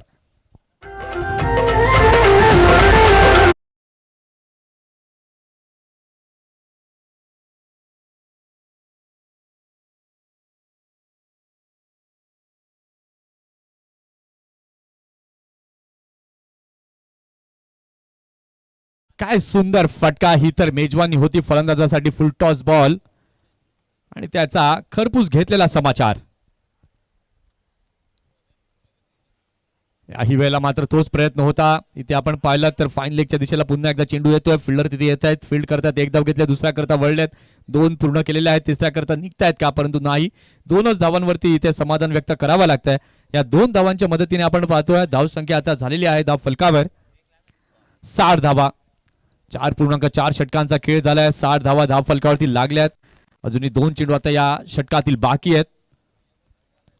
काय सुंदर फटका. ही तर मेजवानी होती फलंदाजासाठी. फुल टॉस बॉल आणि त्याचा खरपूस घेतलेला समाचार. याही वेळेला मात्र तोच प्रयत्न होता. इथे आपण पाहिलं तर फाईन लेगच्या दिशेला पुन्हा एकदा चेंडू येतोय. फिल्डर तिथे येत आहेत, फील्ड करतात. एक धाव घेतल्या, दुसऱ्या करता वळलेत, 2 पूर्ण केलेले आहेत. तिसऱ्या करता निघतायत का, परंतु नाही. 2च धावांवरती इथे समाधान व्यक्त करावं लागतंय. या 2 धावांच्या मदतीने आपण पाहतोय धावसंख्या आता झालेली आहे धाव फलकावर 60 धावा. 4.4 षटकांचा खेळ झालाय. 60 धावा धाव फलकावरती लागल्यात. अजूनही 2 चेंडू आता या षटकातील बाकी आहेत.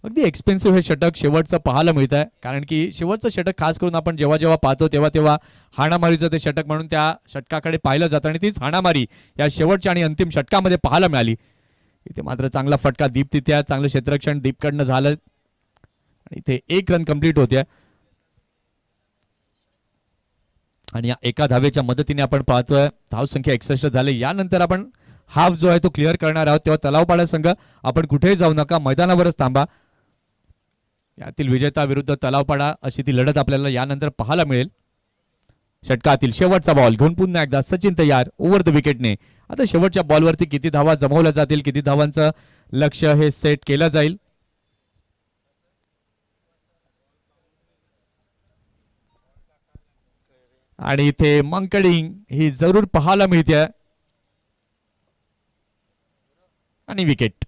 अगदी एक्सपेन्सिव्ह हे षटक शेवटचं पाहायला मिळत आहे, कारण की शेवटचं षटक खास करून आपण जेव्हा जेव्हा पाहतो तेव्हा हाणामारीचं ते षटक म्हणून त्या षटकाकडे पाहिलं जातं आणि तीच हाणामारी या शेवटच्या आणि अंतिम षटकामध्ये पाहायला मिळाली. इथे मात्र चांगला फटका दीप तिथे, चांगलं क्षेत्ररक्षण दीपकडनं झालं आणि इथे 1 रन कंप्लीट होते. आणि या एका धावेच्या मदतीने आपण पाहतोय धावसंख्या 61 झाले. यानंतर आपण हाफ जो आहे तो क्लिअर करणार आहोत. तेव्हा तलावपाडा संघ आपण कुठेही जाऊ नका, मैदानावरच थांबा. यातील विजेता विरुद्ध तलावपाडा अशी ती लढत आपल्याला यानंतर पाहायला मिळेल. षटकातील शेवटचा बॉल घेऊन पुन्हा एकदा सचिन तयार ओव्हर द विकेटने. आता शेवटच्या बॉलवरती किती धावा जमवल्या जातील, किती धावांचं लक्ष हे सेट केलं जाईल. आणि इथे मंकडिंग ही जरूर पाहायला मिळते आणि विकेट.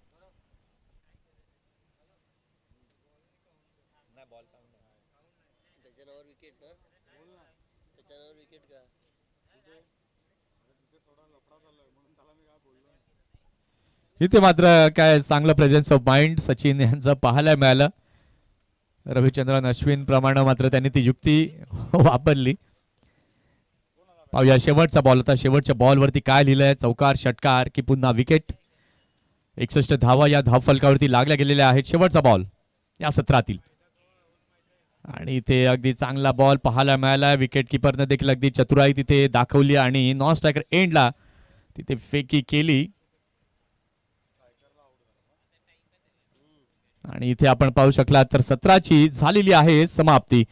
इथे मात्र काय चांगलं प्रेझेन्स ऑफ माइंड सचिन यांचं पाहायला मिळालं. रविचंद्रन अश्विन प्रमाणे मात्र त्यांनी ती युक्ती वापरली. पाहूया शेवटचा बॉल. आता शेवटच्या बॉलवरती काय लिहिलंय, चौकार, षटकार की पुन्हा विकेट. 61 धावा या धाव फलकावरती लागल्या गेलेल्या आहेत. शेवटचा बॉल या सत्रातील आणि इथे अगदी चांगला बॉल पाहायला मिळाला. विकेट किपरने देखील अगदी चतुराई तिथे दाखवली आणि नॉन स्ट्रायकर एंडला तिथे फेकी केली. आणि इथे आपण पाहू शकला तर सत्राची झालेली आहे समाप्ती.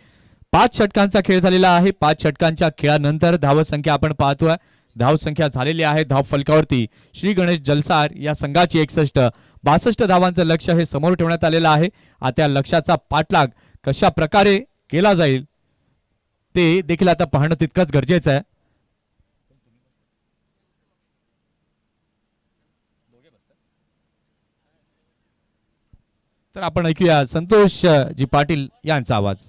5 षटकांचा खेळ झालेला आहे. 5 षटकांच्या खेळानंतर धावसंख्या आपण पाहतोय धावसंख्या झालेली आहे धाव फलकावरती श्री गणेश जलसार या संघाची 61. 62 धावांचं लक्ष्य हे समोर ठेवण्यात आलेलं आहे. आता या लक्ष्याचा पाठलाग कशा प्रकारे केला जाईल ते देखील आता पाहणं तितकंच गरजेचं आहे. तर आपण ऐकूया संतोष जी पाटील यांचा आवाज.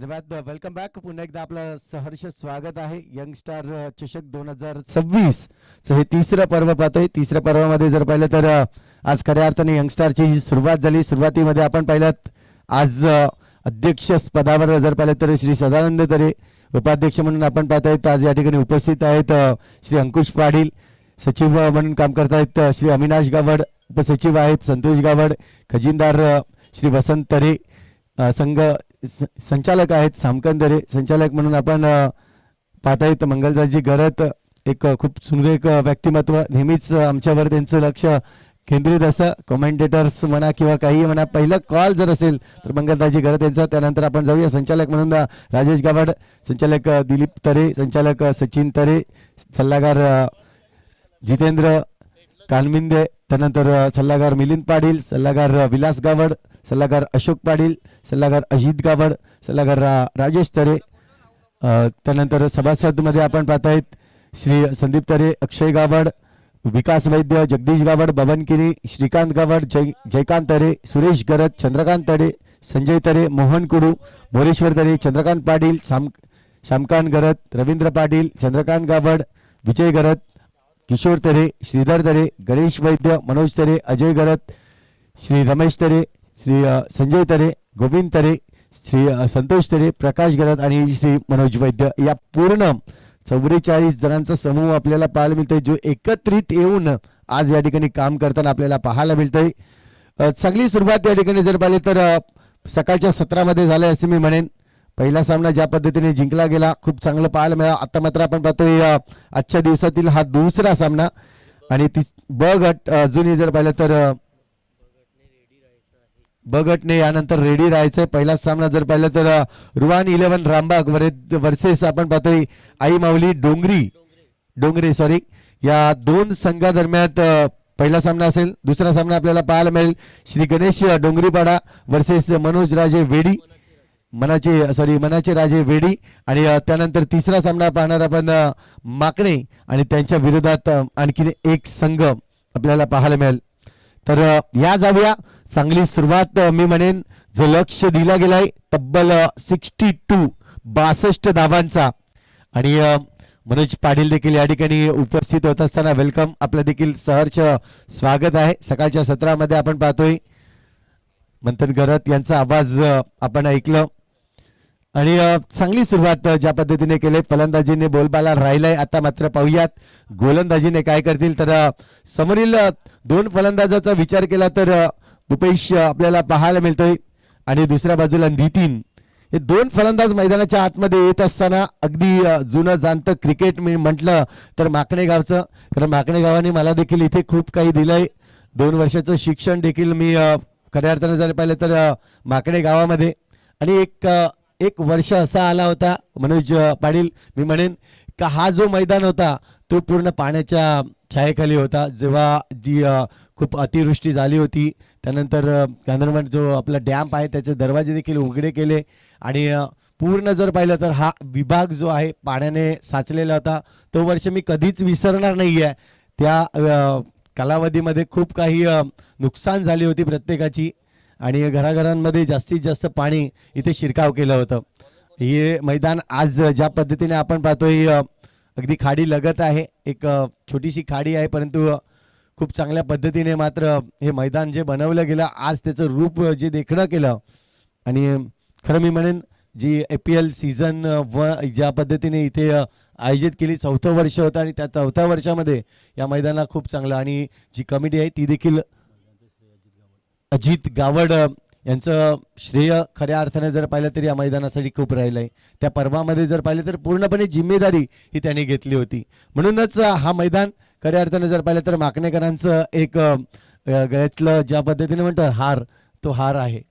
धन्यवाद. Welcome back. पुन्हा एकदा आपलं सहर्ष स्वागत आहे. यंगस्टार चषक 2026 चं हे तिसरं पर्व पाहतोय. तिसऱ्या पर्वामध्ये जर पाहिलं तर आज खऱ्या अर्थाने यंगस्टारची जी सुरुवात झाली. सुरुवातीमध्ये आपण पाहिलं आज अध्यक्ष पदावर जर पाहिलं तर श्री सदानंद तरे, उपाध्यक्ष म्हणून आपण पाहतायत आज या ठिकाणी उपस्थित आहेत श्री अंकुश पाटील, सचिव म्हणून काम करतायत श्री अविनाश गावड, उपसचिव आहेत संतोष गावड, खजिनदार श्री वसंत तरे, संघ संचालक आहेत सामकंदरे, संचालक म्हणून आपण पाहतायत मंगलदासजी गरत, एक खूप सुंदर व्यक्तिमत्व, नेहमीच आमच्यावर त्यांचं लक्ष केंद्रित असं. कमेंटेटर्स म्हणा किंवा काही म्हणा, पहिलं कॉल जर असेल तर मंगलदासजी गरत यांचा. त्यानंतर आपण जाऊया संचालक म्हणून राजेश गावड, संचालक दिलीप तरे, संचालक सचिन तरे, सल्लागार जितेंद्र कानमिंदे, त्यानंतर सल्लागार मिलिंद पाटील, सल्लागार विलास गावड, सल्लागार अशोक पाटील, सल्लागार अजित गावड, सल्लागार राजेश तरे. त्यानंतर सभासदमध्ये आपण पाहतायत श्री संदीप तरे, अक्षय गावड, विकास वैद्य, जगदीश गावड, बबन किरी, श्रीकांत गावड, जयकांत तरे, सुरेश गरत, चंद्रकांत तरे, संजय तरे, मोहन कुडू, मोरेश्वर तरे, चंद्रकांत पाटील, श्यामकांत गरत, रवींद्र पाटील, चंद्रकांत गावड, विजय गरत, किशोर तरे, श्रीधर तरे, गणेश वैद्य, मनोज तरे, अजय गरत, श्री रमेश तरे, श्री संजय तरे, गोविंद तरे, श्री संतोष तरे, प्रकाश गरत आणि श्री मनोज वैद्य, या पूर्ण 44 जणांचा समूह आपल्याला पाहायला मिळतोय, जो एकत्रित येऊन आज या ठिकाणी काम करताना आपल्याला पाहायला मिळतंय. चांगली सुरुवात या ठिकाणी जर पाहिले तर सकाळच्या सत्रामध्ये झालंय असं मी म्हणेन. पहिला सामना ज्या पद्धतीने जिंकला गेला खूप चांगलं पाहायला मिळालं. आता मात्र आपण पाहतोय आजच्या दिवसातील हा दुसरा सामना आणि ब गट अजूनही जर पाहिलं तर ब गटने यानंतर रेडी राहायचंय. पहिला सामना जर पाहिलं तर रुवान 11 रामबाग वर्सेस आपण पाहतोय आई माऊली डोंगरे सॉरी, या दोन संघादरम्यान पहिला सामना असेल. दुसरा सामना आपल्याला पाहायला मिळेल श्री गणेश डोंगरीपाडा वर्सेस मनोज राजे वेडी, मनाचे राजे वेडी. आणि त्यानंतर तिसरा सामना पाहणार आपण माकणे आणि त्यांच्या विरोधात आणखीन एक संघ आपल्याला पाहायला मिळेल. तर या जाऊया. चांगली सुरुवात मी म्हणेन. जो लक्ष दिला गेलाय तब्बल 62 धावांचा आणि मनोज पाटील देखील या ठिकाणी उपस्थित होत असताना वेलकम, आपलं देखील सहर्ष स्वागत आहे. सकाळच्या सत्रामध्ये आपण पाहतोय मंथन गरत यांचा आवाज आपण ऐकलं आणि चांगली सुरुवात ज्या पद्धतीने केली. फलंदाजीने बोलबाला राहिलाय. आता मात्र पाहूयात गोलंदाजीने काय करतील. तर समोरील दोन फलंदाजाचा विचार केला तर भूपेश आपल्याला पाहायला मिळतोय आणि दुसऱ्या बाजूला नितीन. हे दोन फलंदाज मैदानाच्या आतमध्ये येत असताना अगदी जुनं जाणतं क्रिकेट मी म्हटलं तर माकणे गावचं, कारण माकणे गावाने मला देखील इथे खूप काही दिलंय. 2 वर्षाचं शिक्षण देखील मी खऱ्या अर्थाने जर पाहिलं तर माकणे गावामध्ये, आणि एक वर्ष असा आला होता मनोज पाटील मी म्हणेन का हा जो मैदान होता तो पूर्ण पाण्याच्या छायेखाली होता. जेव्हा जी खूप अतिवृष्टी झाली होती त्यानंतर गांधर्मन जो आपला डॅम आहे त्याचे दरवाजे देखील उघडे केले आणि पूर्ण जर पाहिलं तर हा विभाग जो आहे पाण्याने साचलेला होता. तो वर्ष मी कधीच विसरणार नाही आहे. त्या कालावधीमध्ये खूप काही नुकसान झाली होती प्रत्येकाची आणि घराघरांमध्ये जास्तीत जास्त पाणी इथे शिरकाव केलं होतं. हे मैदान आज ज्या पद्धतीने आपण पाहतोय अगदी खाडी लगत आहे, एक छोटीशी खाडी आहे, परंतु खूप चांगल्या पद्धतीने मात्र हे मैदान जे बनवलं गेलं आज त्याचं रूप जे देखणं केलं. आणि खरं मी म्हणेन जी APL सीझन ज्या पद्धतीने इथे आयोजित केली 4थं वर्ष होतं आणि त्या 4थ्या वर्षामध्ये या मैदानाला खूप चांगलं, आणि जी कमिटी आहे ती देखील अजित गावड यांचं श्रेय खऱ्या अर्थाने जर पाहिलं तरी या मैदानासाठी खूप राहिलं आहे. त्या पर्वामध्ये जर पाहिलं तर पूर्णपणे जिम्मेदारी ही त्यांनी घेतली होती. म्हणूनच हा मैदान खऱ्या अर्थाने जर पाहिलं तर माकणेकरांचं एक गळ्यातलं ज्या पद्धतीने म्हणतो तो हार आहे.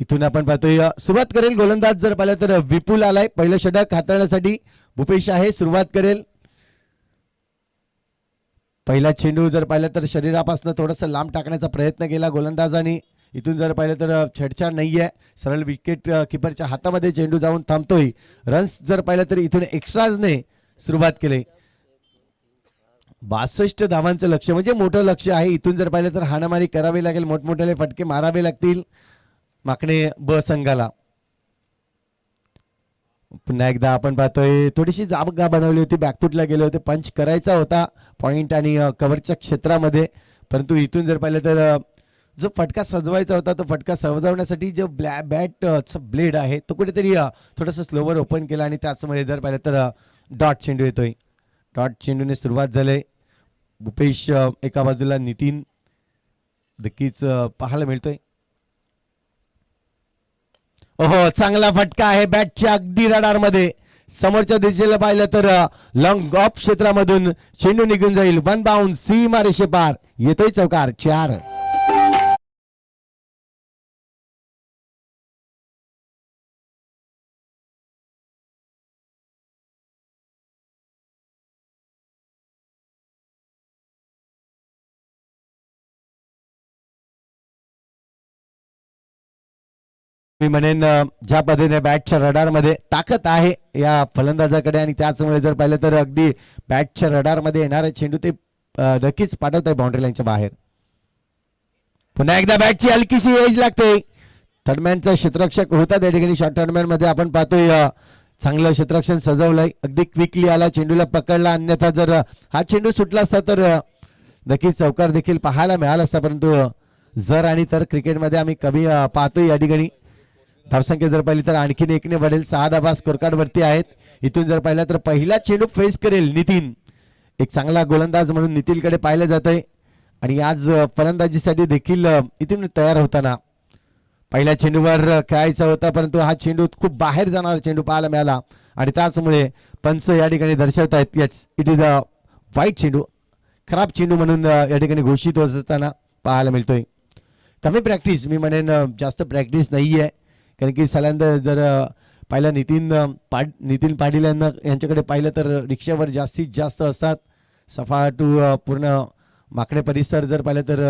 इथून आपण पाहतोय सुरुवात करेल गोलंदाज जर पाहिलं तर विपुल आलाय. पहिलं षटक हाताळण्यासाठी भूपेश आहे, सुरुवात करेल. पहिला चेंडू जर पाहिलं तर शरीरापासून थोडंसं लांब टाकण्याचा प्रयत्न केला गोलंदाजाने. इथून जर पाहिलं तर छेडछाड नाही आहे, सरळ विकेट किपरच्या हातामध्ये चेंडू जाऊन थांबतोय. रन्स जर पाहिलं तर इथून एक्स्ट्राजने सुरुवात केली. 62 धावांचं लक्ष म्हणजे मोठं लक्ष आहे. इथून जर पाहिलं तर हाणामारी करावी लागेल, मोठमोठ्याले फटके मारावे लागतील माकणे ब संघाला. पुन्हा एकदा आपण पाहतोय थोडीशी जागा बनवली होती, बॅकफुटला गेले होते, पंच करायचा होता पॉइंट आणि कव्हरच्या क्षेत्रामध्ये, परंतु इथून जर पाहिलं तर जो फटका सजवायचा होता तो फटका सजवण्यासाठी जो बॅटचा ब्लेड आहे तो कुठेतरी थोडंसं स्लोवर ओपन केला आणि त्याचमुळे जर पाहिलं तर डॉट चेंडू येतोय. डॉट चेंडूने सुरुवात झाली. भूपेश एका बाजूला, नितीन नक्कीच पाहायला मिळतोय. ओहो, चांगला फटका आहे बॅटच्या अगदी रडारमध्ये. समोरच्या दिशेला पाहिलं तर लॉंग ऑफ क्षेत्रामधून चेंडू निघून जाईल. वन बाउंड, सीमा रेषे पार, येतोय चौकार. 4. मी म्हणेन ज्या पद्धतीने बॅटच्या रडारमध्ये ताकद आहे या फलंदाजाकडे आणि त्याचमुळे जर पाहिलं तर अगदी बॅटच्या रडारमध्ये येणारा चेंडू ते नक्कीच पाठवत आहे बाउंड्री लाईनच्या बाहेर. पुन्हा एकदा बॅटची हलकीशी एज लागते. थर्डमॅनचा क्षेत्ररक्षक होता त्या ठिकाणी. शॉर्ट टर्नमॅन मध्ये आपण पाहतोय चांगलं क्षेत्ररक्षण सजवलंय. अगदी क्विकली आला, चेंडूला पकडला, अन्यथा जर हा चेंडू सुटला असता तर नक्कीच चौकार देखील पाहायला मिळाला असता. परंतु जर आणि तर क्रिकेटमध्ये आम्ही कमी पाहतोय या ठिकाणी. धावसंख्या जर पाहिली तर आणखीन 1ने वाढेल. 6 धावा स्कोर कार्ड वरती आहेत. इथून जर पाहिलं तर पहिला चेंडू फेस करेल नितीन. एक चांगला गोलंदाज म्हणून नितीनकडे पाहिलं जात आहे आणि आज फलंदाजीसाठी देखील इथून तयार होताना पहिल्या चेंडूवर खेळायचा होता, परंतु हा चेंडू खूप बाहेर जाणारा चेंडू पाहायला मिळाला आणि त्याचमुळे पंच या ठिकाणी दर्शवत आहेत इट इज अ वाईट चेंडू, खराब चेंडू म्हणून या ठिकाणी घोषित होत असताना पाहायला मिळतोय. कमी प्रॅक्टिस, मी म्हणेन जास्त प्रॅक्टिस नाही आहे, कारण की सल्यानंतर जर पाहिलं नितीन पाटील यांच्याकडे पाहिलं तर रिक्षावर जास्तीत जास्त असतात. सफा टू पूर्ण माकडे परिसर जर पाहिलं तर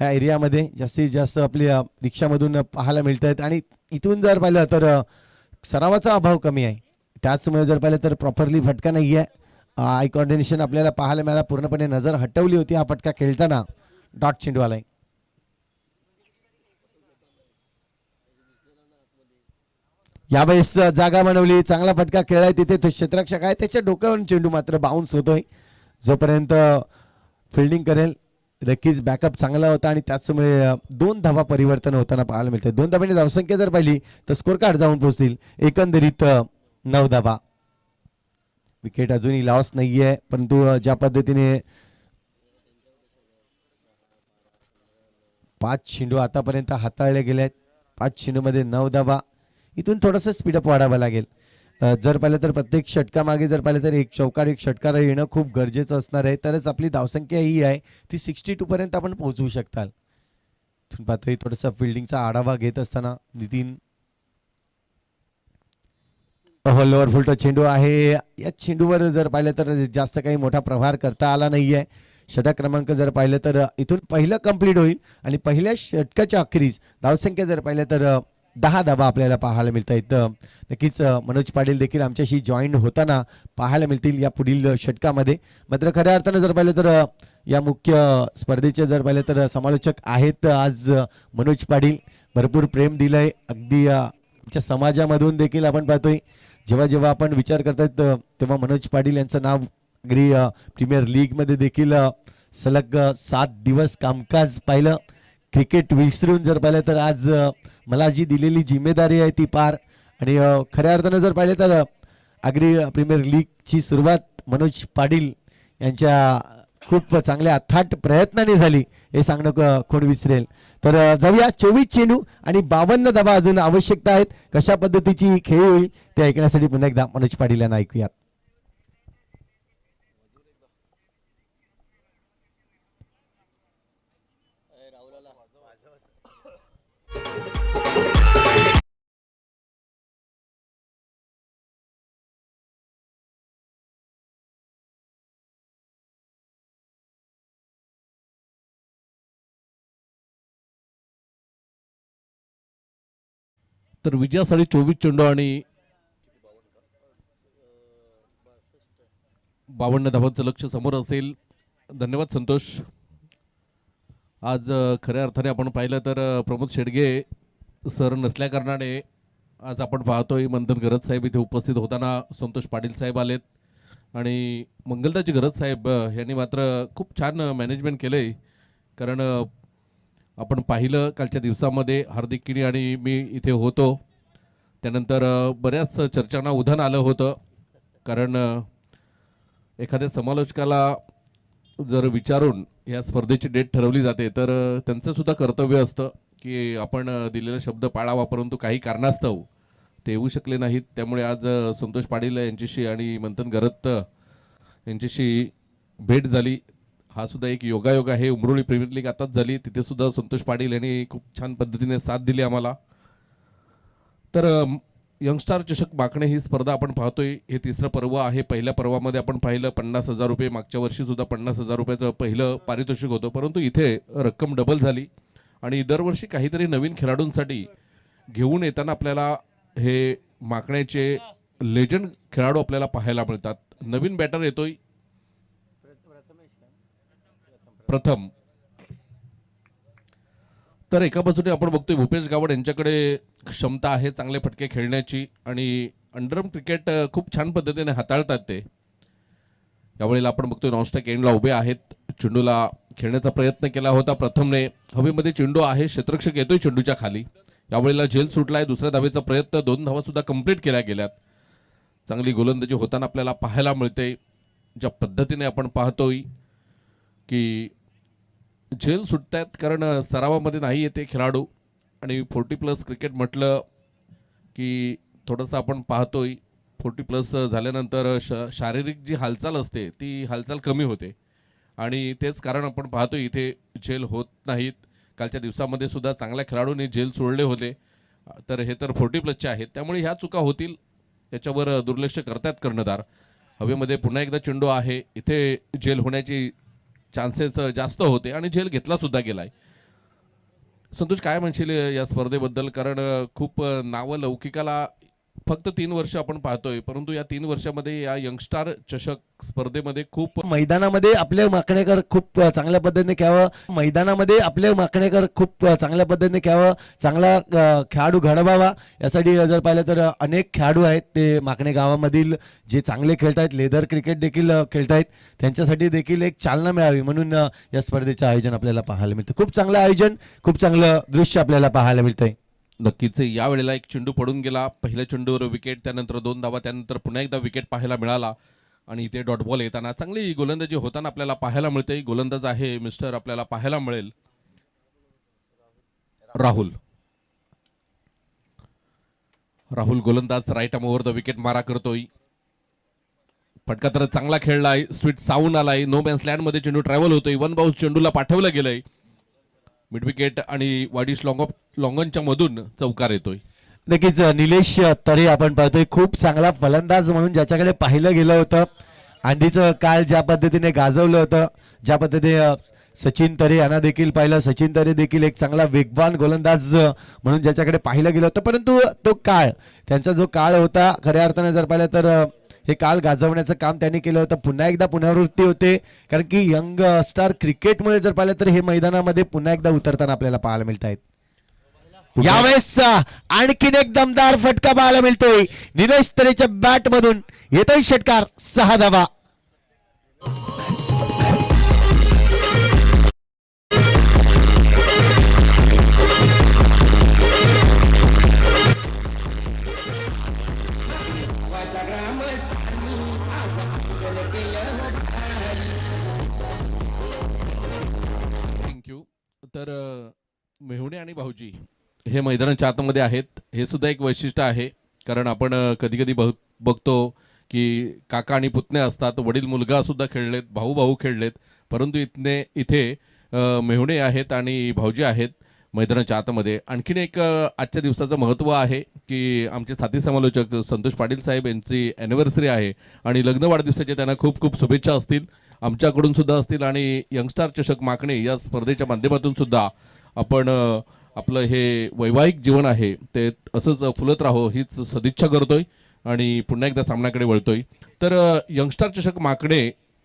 ह्या एरियामध्ये जास्तीत जास्त आपल्या रिक्षामधून पाहायला मिळत आहेत आणि इथून जर पाहिलं तर सरावाचा अभाव कमी आहे. त्याचमुळे जर पाहिलं तर प्रॉपरली फटका नाही आहे. आय कॉर्डिनेशन आपल्याला पाहायला मिळाला, पूर्णपणे नजर हटवली होती हा फटका खेळताना. डॉट चेंडू आलाय. यावेळेस जागा बनवली, चांगला फटका खेळलाय. तिथे तो क्षेत्ररक्षक आहे, त्याच्या डोक्यावरून चेंडू मात्र बाउन्स होतोय. जोपर्यंत फिल्डिंग करेल नक्कीच बॅकअप चांगला होता आणि त्याचमुळे 2 धावा परिवर्तन होताना पाहायला मिळते. 2 धावांनी धावसंख्या जर पाहिली तर स्कोर कार्ड जाऊन पोहोचतील. एकंदरीत 9 धावा. विकेट अजूनही लॉस नाहीये, परंतु ज्या पद्धतीने 5 चेंडू आतापर्यंत हाताळले गेले आहेत, 5 चेंडूमध्ये 9 धावा. इथून थोडंसं स्पीडअप वाढावं लागेल. जर पाहिलं तर प्रत्येक षटकामागे जर पाहिलं तर एक षटकार येणं खूप गरजेचं असणार आहे, तरच आपली धावसंख्या ही आहे ती 62 पर्यंत आपण पोहोचवू शकताल. पाहतोय थोडंसं फिल्डिंगचा आढावा घेत असताना नितीन. लोअर फुलटो चेंडू आहे. या चेंडूवर जर पाहिलं तर जास्त काही मोठा प्रहार करता आला नाहीये. षटक क्रमांक जर पाहिलं तर इथून पहिलं कंप्लीट होईल आणि पहिल्या षटकाच्या अखेरीस धावसंख्या जर पाहिलं तर 10 धावा आपल्याला पाहायला मिळत आहेत. नक्कीच मनोज पाटील देखील आमच्याशी जॉईन होताना पाहायला मिळतील या पुढील षटकामध्ये. मात्र खऱ्या अर्थानं जर पाहिलं तर या मुख्य स्पर्धेचे जर पाहिलं तर समालोचक आहेत आज मनोज पाटील. भरपूर प्रेम दिलंय अगदी आमच्या समाजामधून देखील आपण पाहतोय. जेव्हा जेव्हा आपण विचार करतात तेव्हा मनोज पाटील यांचं नाव अगदी प्रीमियर लीगमध्ये देखील सलग 7 दिवस कामकाज पाहिलं. क्रिकेट विसरून जर पाहिलं तर आज मला जी दिलेली जिम्मेदारी आहे ती पार, आणि खऱ्या अर्थानं जर पाहिलं तर अगदी प्रीमियर लीगची सुरुवात मनोज पाटील यांच्या खूप चांगल्या अथाट प्रयत्नाने झाली हे सांगणं कोण विसरेल. तर जाऊया, 24 चेंडू आणि 52 धावा अजून आवश्यकता आहेत. कशा पद्धतीची खेळ होईल ते ऐकण्यासाठी पुन्हा एकदा मनोज पाटील यांना ऐकूयात. तर विजयासाठी 24 चेंडू आणि 52 धावांचं लक्ष समोर असेल. धन्यवाद संतोष. आज खऱ्या अर्थाने आपण पाहिलं तर प्रमोद शेडगे सर नसल्या कारणाने आज आपण पाहतोय मंथन गरज साहेब इथे उपस्थित होताना संतोष पाटील साहेब आलेत आणि मंगलदाची गरज साहेब यांनी मात्र खूप छान मॅनेजमेंट केलं आहे. कारण आपण पाहिलं कालच्या दिवसामध्ये हार्दिक किनी आणि मी इथे होतो, त्यानंतर बऱ्याच चर्चांना उधाण आलं होतं. कारण एखाद्या समालोचकाला जर विचारून या स्पर्धेची डेट ठरवली जाते तर त्यांचं सुद्धा कर्तव्य असतं की आपण दिलेला शब्द पाळावा, परंतु काही कारणास्तव ते येऊ शकले नाहीत. त्यामुळे आज संतोष पाटील यांच्याशी आणि मंथन गरत यांच्याशी भेट झाली. हा सुद्धा एक योगायोग आहे. उमरोळी प्रीमियर लीग आताच झाली, तिथे सुद्धा संतोष पाटील यांनी खूप छान पद्धतीने साथ दिली आम्हाला. तर यंगस्टार चषक माकणे ही स्पर्धा आपण पाहतोय, हे तिसरं पर्व आहे. पहिल्या पर्वामध्ये आपण पाहिलं 50,000 रुपये, मागच्या वर्षी सुद्धा 50,000 रुपयाचं पहिलं पारितोषिक होतं, परंतु इथे रक्कम डबल झाली. आणि दरवर्षी काहीतरी नवीन खेळाडूंसाठी घेऊन येताना आपल्याला हे माकण्याचे लेजंड खेळाडू आपल्याला पाहायला मिळतात. नवीन बॅटर येतोय प्रथम. तर एका बाजूने आपण बघतोय भूपेश गावड यांच्याकडे क्षमता आहे चांगले फटके खेळण्याची आणि अंडरआर्म क्रिकेट खूप छान पद्धतीने हाताळतात ते. यावेळेला आपण बघतोय नॉनस्टॅक एंडला उभे आहेत. चेंडूला खेळण्याचा प्रयत्न केला होता प्रथमने, हवेमध्ये चेंडू आहे, क्षेत्ररक्षक येतोय चेंडूच्या खाली. यावेळेला झेल सुटलाय. दुसऱ्या धावेचा प्रयत्न, 2 धावा सुद्धा कंप्लीट केल्या गेल्यात. चांगली गोलंदाजी होताना आपल्याला पाहायला मिळते. ज्या पद्धतीने आपण पाहतोय की झेल सुटतायत, कारण सरावामध्ये नाही येते खेळाडू. आणि 40+ क्रिकेट म्हटलं की थोडंसं आपण पाहतोय 40+ झाल्यानंतर शारीरिक जी हालचाल असते ती हालचाल कमी होते आणि तेच कारण आपण पाहतोय इथे झेल होत नाहीत. कालच्या दिवसामध्ये सुद्धा चांगल्या खेळाडूंनी झेल सोडले होते, तर हे तर 40+चे आहेत, त्यामुळे ह्या चुका होतील याच्यावर दुर्लक्ष करतात कर्णधार. हवेमध्ये पुन्हा एकदा चेंडू आहे, इथे झेल होण्याची चान्सेस जास्त होते आणि झेल घेतला सुद्धा गेलाय. संतोष काय म्हणशील या स्पर्धेबद्दल? कारण खूप नावं लौकिकाला फक्त 3 वर्ष आपण पाहतोय, परंतु या 3 वर्षामध्ये या यंगस्टार चषक स्पर्धेमध्ये खूप मैदानामध्ये आपले माकणेकर खूप चांगल्या पद्धतीने खेळावं, मैदानामध्ये आपले माकणेकर खूप चांगल्या पद्धतीने खेळावं, चांगला खेळाडू घडवावा. यासाठी जर पाहिलं तर अनेक खेळाडू आहेत ते माकणे गावामधील जे चांगले खेळत आहेत, लेदर क्रिकेट देखील खेळत आहेत, त्यांच्यासाठी देखील एक चालना मिळावी म्हणून या स्पर्धेचं आयोजन आपल्याला पाहायला मिळतं. खूप चांगलं आयोजन, खूप चांगलं दृश्य आपल्याला पाहायला मिळतंय. नक्कीच. यावेळेला एक चेंडू पडून गेला, पहिल्या चेंडूवर विकेट, त्यानंतर 2 धावा, त्यानंतर पुन्हा एकदा विकेट पाहायला मिळाला आणि इथे डॉट बॉल येताना चांगली गोलंदाजी होताना आपल्याला पाहायला मिळते. गोलंदाज आहे मिस्टर आपल्याला पाहायला मिळेल राहुल. राहुल गोलंदाज right arm over the wicket मारा करतोय. फटका तर चांगला खेळलाय, स्वीट साऊंड आलाय, नो मॅन्स लँड मध्ये चेंडू ट्रॅव्हल होतोय, 1 बाउन्स चेंडूला पाठवलं गेलंय मिड विकेट आणि वाडीस लॉंगॉनच्या मधून चौकार येतोय. नक्कीच निलेश तरे आपण पाहतोय खूप चांगला फलंदाज म्हणून ज्याच्याकडे पाहिलं गेलं होतं. आंधीचं काल ज्या पद्धतीने गाजवलं होतं, ज्या पद्धतीने सचिन तरे यांना देखील पाहिलं, सचिन तरे देखील एक चांगला वेगवान गोलंदाज म्हणून ज्याच्याकडे पाहिलं गेलं होतं, परंतु तो काळ, त्यांचा जो काळ होता खऱ्या अर्थाने जर पाहिलं तर हे काल गाजवण्याचं काम त्यांनी केलं होतं. पुन्हा एकदा पुनरावृत्ती होते, कारण की यंग स्टार क्रिकेटमुळे जर पाहिलं तर हे मैदानामध्ये पुन्हा एकदा उतरताना आपल्याला पाहायला मिळत आहेत. यावेळेस आणखीन एक दमदार फटका पाहायला मिळतोय. निलेश तरेच्या बॅट मधून येतोय षटकार, 6 धावा. थँक्यू. तर मेहुणे आणि भाऊजी हे मैदानाच्या आतमध्ये आहेत, हे सुद्धा एक वैशिष्ट्य आहे. कारण आपण कधी कधी बघतो की काका आणि पुतणे असतात, वडील मुलगा सुद्धा खेळलेत, भाऊ भाऊ खेळलेत, परंतु इथे मेहुणे आहेत आणि भाऊजी आहेत मैदानाच्या आतमध्ये. आणखीन एक आजच्या दिवसाचं महत्त्व आहे की आमचे साथी समालोचक संतोष पाटील साहेब यांची ॲनिव्हर्सरी आहे आणि लग्न वाढदिवसाच्या त्यांना खूप खूप शुभेच्छा असतील, आमच्याकडून सुद्धा असतील. आणि यंगस्टार चषक माकणे या स्पर्धेच्या माध्यमातून सुद्धा आपण आपलं हे वैवाहिक जीवन आहे ते असंच फुलत राहो हीच सदिच्छा करतोय आणि पुन्हा एकदा सामन्याकडे वळतोय. तर यंगस्टार चषक माकणे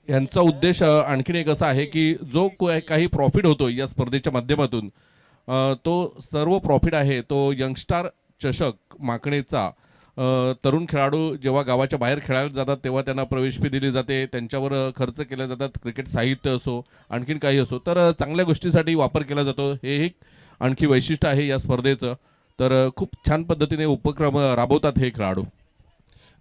यांचा उद्देश आणखीन एक असा आहे की जो काही प्रॉफिट होतो या स्पर्धेच्या माध्यमातून तो सर्व प्रॉफिट आहे तो यंगस्टार चषक माकणेचा तरुण खेळाडू जेव्हा गावाच्या बाहेर खेळायला जातात तेव्हा त्यांना प्रवेश फी दिली जाते, त्यांच्यावर खर्च केले जातात, क्रिकेट साहित्य असो आणखीन काही असो, तर चांगल्या गोष्टीसाठी वापर केला जातो. हे एक आणखी वैशिष्ट्य आहे या स्पर्धेचं. तर खूप छान पद्धतीने उपक्रम राबवतात हे खेळाडू.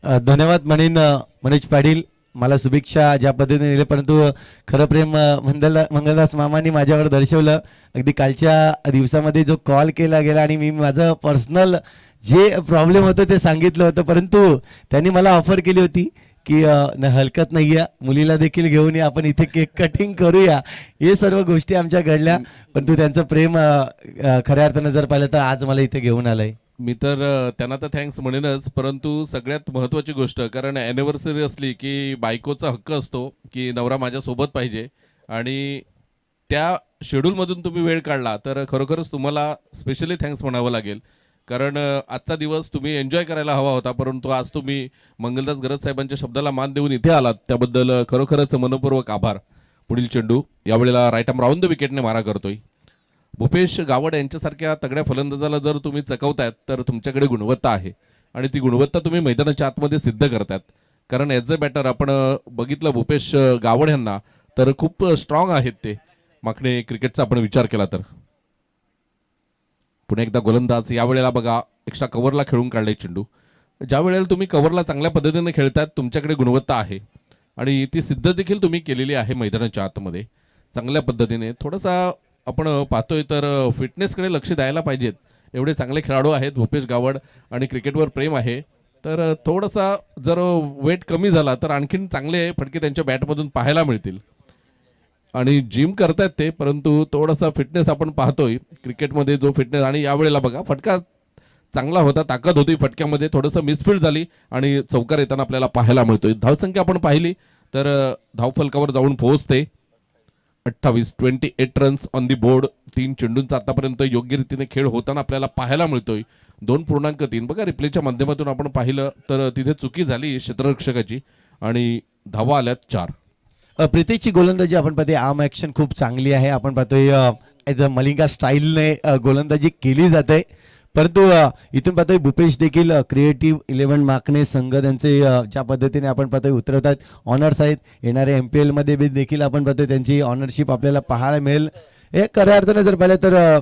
धन्यवाद म्हणेन मनोज पाटील, मला शुभेच्छा ज्या पद्धतीने दिले, परंतु खरं प्रेम मंगलदास मामांनी माझ्यावर दर्शवलं. अगदी कालच्या दिवसामध्ये जो कॉल केला गेला आणि मी माझं पर्सनल जे प्रॉब्लेम होतं ते सांगितलं होतं, परंतु त्यांनी मला ऑफर केली होती की हलकत नाही आहे, मुलीला देखील घेऊन या, आपण इथे केक कटिंग करूया. हे सर्व गोष्टी आमच्या घडल्या, परंतु त्यांचं प्रेम खऱ्या अर्थानं जर पाहिलं तर आज मला इथे घेऊन आलंय. मी तर त्यांना तर थँक्स म्हणेनच, परंतु सगळ्यात महत्त्वाची गोष्ट, कारण ॲनिव्हर्सरी असली की बायकोचा हक्क असतो की नवरा माझ्यासोबत पाहिजे, आणि त्या शेड्यूलमधून तुम्ही वेळ काढला तर खरोखरच तुम्हाला स्पेशली थँक्स म्हणावं लागेल. कारण आजचा दिवस तुम्ही एन्जॉय करायला हवा होता, परंतु आज तुम्ही मंगलदास गरज साहेबांच्या शब्दाला मान देऊन इथे आलात, त्याबद्दल खरोखरच मनपूर्वक आभार. पुढील चेंडू यावेळेला राईट आर्म राऊंड द विकेटने मारा करतोय. भूपेश गावड यांच्यासारख्या तगड्या फलंदाजाला जर तुम्ही चकवतायत तर तुमच्याकडे गुणवत्ता आहे, आणि ती गुणवत्ता तुम्ही मैदानाच्या आतमध्ये सिद्ध करतायत. कारण ॲज अ बॅटर आपण बघितलं भूपेश गावड यांना, तर खूप स्ट्रॉंग आहेत ते माखणे क्रिकेटचा आपण विचार केला तर. पुन्हा एकदा गोलंदाज यावेळेला बघा एक्स्ट्रा कव्हरला खेळून काढले चेंडू. ज्या वेळेला तुम्ही कव्हरला चांगल्या पद्धतीने खेळतात तुमच्याकडे गुणवत्ता आहे, आणि ती सिद्ध देखील तुम्ही केलेली आहे मैदानाच्या आतमध्ये चांगल्या पद्धतीने. थोडासा आपण पाहतोय तर फिटनेसकडे लक्ष द्यायला पाहिजेत. एवढे चांगले खेळाडू आहेत भूपेश गावड आणि क्रिकेटवर प्रेम आहे, तर थोडासा जर वेट कमी झाला तर आणखीन चांगले फटके त्यांच्या बॅटमधून पाहायला मिळतील. आणि जिम करतायत ते, परंतु थोडासा फिटनेस आपण पाहतोय क्रिकेटमध्ये जो फिटनेस. आणि यावेळेला बघा फटका चांगला होता, ताकद होती फटक्यामध्ये, थोडंसं मिसफील्ड झाली आणि चौकार येताना आपल्याला पाहायला मिळतोय. धावसंख्या आपण पाहिली तर धावफलकावर जाऊन पोहोचते 28 रन्स ऑन दी बोर्ड. 3 चेंडूंचा आतापर्यंत योग्य रीतीने खेळ होताना आपल्याला पाहायला मिळतोय. 2.3 बघा रिप्लेच्या माध्यमातून आपण पाहिलं तर तिथे चुकी झाली क्षेत्ररक्षकाची, आणि धावा आल्यात 4. प्रीतीची गोलंदाजी आपण पाहतोय, आर्म ॲक्शन खूप चांगली आहे. आपण पाहतोय ॲज अ मलिंगा स्टाईलने गोलंदाजी केली जाते, परंतु इथून पाहतोय भूपेश देखील क्रिएटिव्ह 11 माकणे संघ त्यांचे ज्या पद्धतीने आपण पाहतोय उतरवतात. ऑनर्स आहेत, येणाऱ्या MPL मध्ये देखील आपण पाहतोय त्यांची ऑनरशिप आपल्याला पाहायला मिळेल. हे खऱ्या अर्थाने जर पाहिलं तर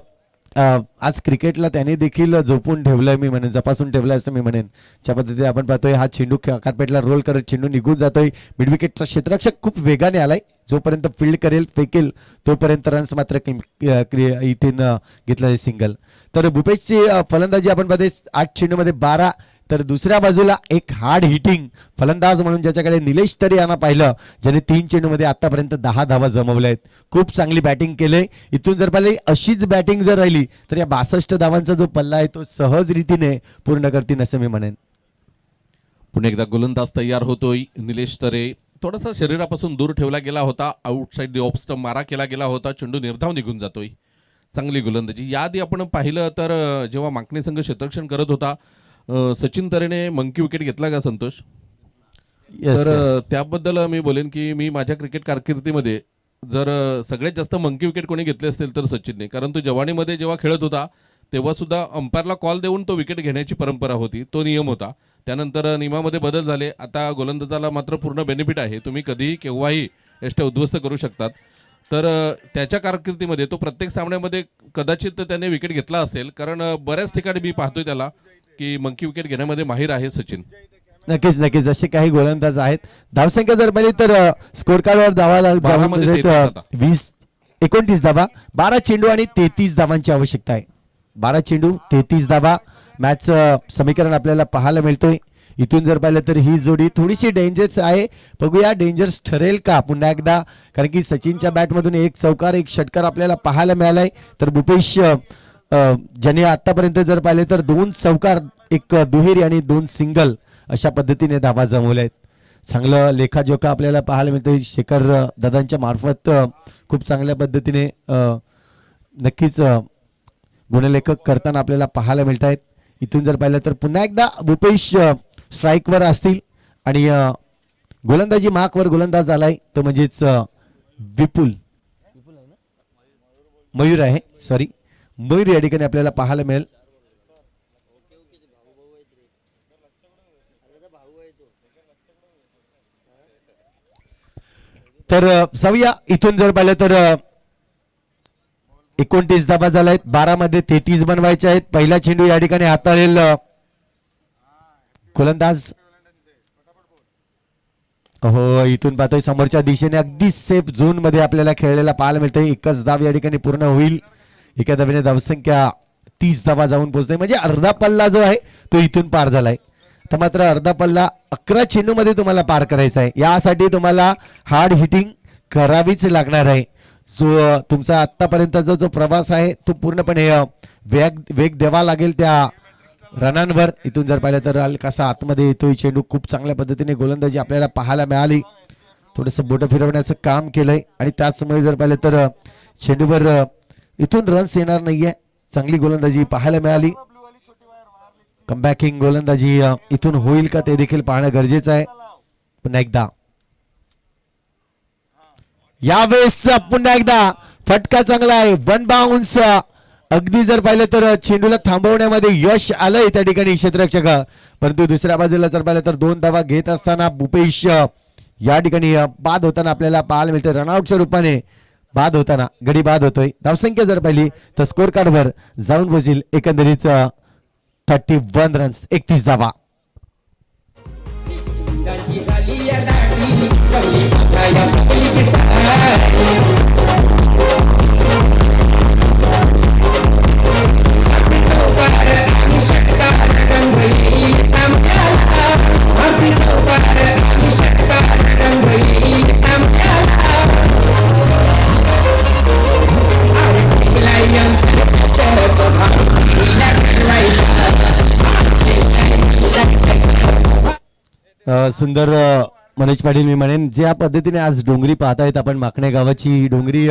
आज क्रिकेटला त्याने देखील झोपून ठेवलंय, मी म्हणेन जपासून ठेवलंय असं मी म्हणेन. ज्या पद्धतीने आपण पाहतोय हा चेंडू कार्पेटला रोल करत चेंडू निघून जातोय. मिडविकेटचा क्षेत्ररक्षक खूप वेगाने आलाय, जोपर्यंत फील्ड करेल फेकेल तोपर्यंत रन्स मात्र इथे घेतलं सिंगल. तर भूपेशची फलंदाजी आपण पाहतोय 8 चेंडूमध्ये 12. तर दुसऱ्या बाजूला एक हार्ड हिटिंग फलंदाज म्हणून ज्याच्याकडे निलेश तरी यांना पाहिलं, ज्याने 3 चेंडूमध्ये आतापर्यंत 10 धावा जमवल्या आहेत. खूप चांगली बॅटिंग केले. इथून जर पाहिलं अशीच बॅटिंग जर राहिली तर या 62 धावांचा जो पल्ला आहे तो सहज रीतीने पूर्ण करतील असं मी म्हणेन. पुन्हा एकदा गोलंदाज तयार होतोय निलेश तरे. थोडासा शरीरापासून दूर ठेवला गेला होता, आउटसाइड दी ऑफ स्टंप मारा केला गेला होता, चेंडू निर्धाव निघून जातोय. चांगली गोलंदाजी. याआधी आपण पाहिलं तर जेव्हा माकणे संघ क्षेत्ररक्षण करत होता सचिन तरेने मंकी विकेट घेतला का संतोष? तर त्याबद्दल मी बोलेन की मी माझ्या क्रिकेट कारकिर्दीमध्ये जर सगळ्यात जास्त मंकी विकेट कोणी घेतले असतील तर सचिनने. कारण तो जवानीमध्ये जेव्हा खेळत होता तेव्हा सुद्धा अंपायरला कॉल देऊन तो विकेट घेण्याची परंपरा होती, तो नियम होता. त्यानंतर नियमामध्ये बदल झाले. आता गोलंदाजाला मात्र पूर्ण बेनिफिट आहे, तुम्ही कधीही केव्हाही यष्टी उद्ध्वस्त करू शकतात. तर त्याच्या कारकिर्दीमध्ये तो प्रत्येक सामन्यामध्ये कदाचित त्याने विकेट घेतला असेल, कारण बऱ्याच ठिकाणी मी पाहतोय त्याला की मंकी विकेट घेण्यामध्ये माहीर आहे सचिन. नक्कीच नक्कीच असे काही गोलंदाज आहेत. धावसंख्या जर पाहिली तर स्कोर कार्डवर धावाला 29 धावा, 12 चेंडू आणि 33 धावांची आवश्यकता आहे. 12 चेंडू 33 धावा मॅच समीकरण आपल्याला पाहायला मिळतोय. इथून जर पाहिलं तर ही जोडी थोडीशी डेंजरस आहे, बघूया डेंजरस ठरेल का पुन्हा एकदा, कारण की सचिनच्या बॅटमधून एक चौकार एक षटकार आपल्याला पाहायला मिळालाय. तर भूपेश ज्याने आतापर्यंत जर पाहिले तर 2 चौकार, एक दुहेरी आणि 2 सिंगल अशा पद्धतीने धावा जमवल्या आहेत. चांगलं लेखाजोखा आपल्याला पाहायला मिळतोय शेखर दादांच्या मार्फत. खूप चांगल्या पद्धतीने नक्कीच गुणलेखक करताना आपल्याला पाहायला मिळत आहेत. इथून जर पाहिलं तर पुन्हा एकदा भूपेश स्ट्राईकवर असतील आणि गोलंदाजी मार्कवर गोलंदाज आलाय तो म्हणजेच विपुल मयूर आहे, सॉरी मयूर या ठिकाणी आपल्याला पाहायला मिळेल. तर जाऊया इथून जर पाहिलं तर 29 धाबा झालाय, 12 मध्ये 33 बनवायचे आहेत. पहिला चेंडू या ठिकाणी हाताळेल गोलंदाज. हो, इथून पाहतोय समोरच्या दिशेने अगदी सेफ झोन मध्ये आपल्याला खेळलेला पाहायला मिळतंय. एकच धाव या ठिकाणी पूर्ण होईल. एका धावेने धावसंख्या 30 धावा जाऊन पोहोचते, म्हणजे अर्धा पल्ला जो आहे तो इथून पार झालाय. तर मात्र अर्धा पल्ला 11 चेंडू मध्ये तुम्हाला पार करायचा आहे. यासाठी तुम्हाला हार्ड हिटिंग करावीच लागणार आहे. जो तुमचा आतापर्यंतचा जो प्रवास आहे तो पूर्णपणे वेग द्यावा लागेल त्या रनांवर. इथून जर पाहिलं तर कसा आतमध्ये येतोय चेंडू. खूप चांगल्या पद्धतीने गोलंदाजी आपल्याला पाहायला मिळाली. थोडंसं बोटं फिरवण्याचं काम केलंय आणि त्याचमुळे जर पाहिलं तर चेंडूवर इथून रन्स येणार नाहीये. चांगली गोलंदाजी पाहायला मिळाली. कमबॅकिंग गोलंदाजी इथून होईल का ते देखील पाहणं गरजेचं आहे. पुन्हा एकदा यावेळेस पुन्हा एकदा फटका चांगला आहे. वन बाउन्स अगदी जर पाहिलं तर चेंडूला थांबवण्यामध्ये यश आलंय त्या ठिकाणी क्षेत्ररक्षक. परंतु दुसऱ्या बाजूला जर पाहिलं तर 2 धावा घेत असताना भूपेश या ठिकाणी बाद होताना आपल्याला पाहायला मिळते. रनआउटच्या रूपाने बाद होताना गडी बाद होतोय. धावसंख्या जर पाहिली तर स्कोर कार्डवर जाऊन पोहोचेल एकंदरीत 31 रन्स, 31 धावा. सुंदर मनोज पाटील, मी म्हणेन ज्या पद्धतीने आज डोंगरी पाहतायत आपण, माकणे गावाची डोंगरी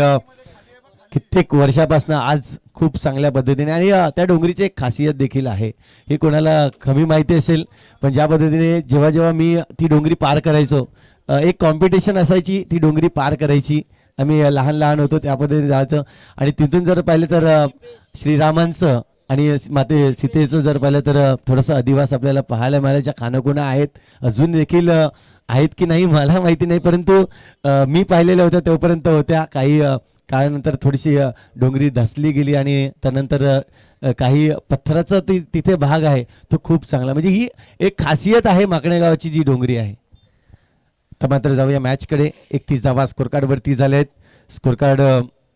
कित्येक वर्षापासून आज खूप चांगल्या पद्धतीने, आणि त्या डोंगरीची एक खासियत देखील आहे. हे कोणाला कमी माहिती असेल, पण ज्या पद्धतीने जेव्हा जेव्हा मी ती डोंगरी पार करायचो, एक कॉम्पिटिशन असायची ती डोंगरी पार करायची. आम्ही लहान लहान होतो त्या पद्धतीने जायचं. आणि तिथून जर पाहिलं तर श्रीरामांचं आणि माते सीतेचं जर पाहिलं तर थोडंसं अधिवास आपल्याला पाहायला मिळाल्याच्या खानाखुणा आहेत. अजून देखील आहेत की नाही मला माहिती नाही, परंतु मी पाहिलेल्या होत्या तोपर्यंत होत्या. काही काळानंतर थोडीशी डोंगरी धसली गेली आणि त्यानंतर काही पत्थराचा तिथे भाग आहे तो खूप चांगला, म्हणजे ही एक खासियत आहे माकणे गावाची जी डोंगरी आहे. तर मात्र जाऊया मॅचकडे. 31 धावा स्कोर कार्डवरती झालेत. स्कोर कार्ड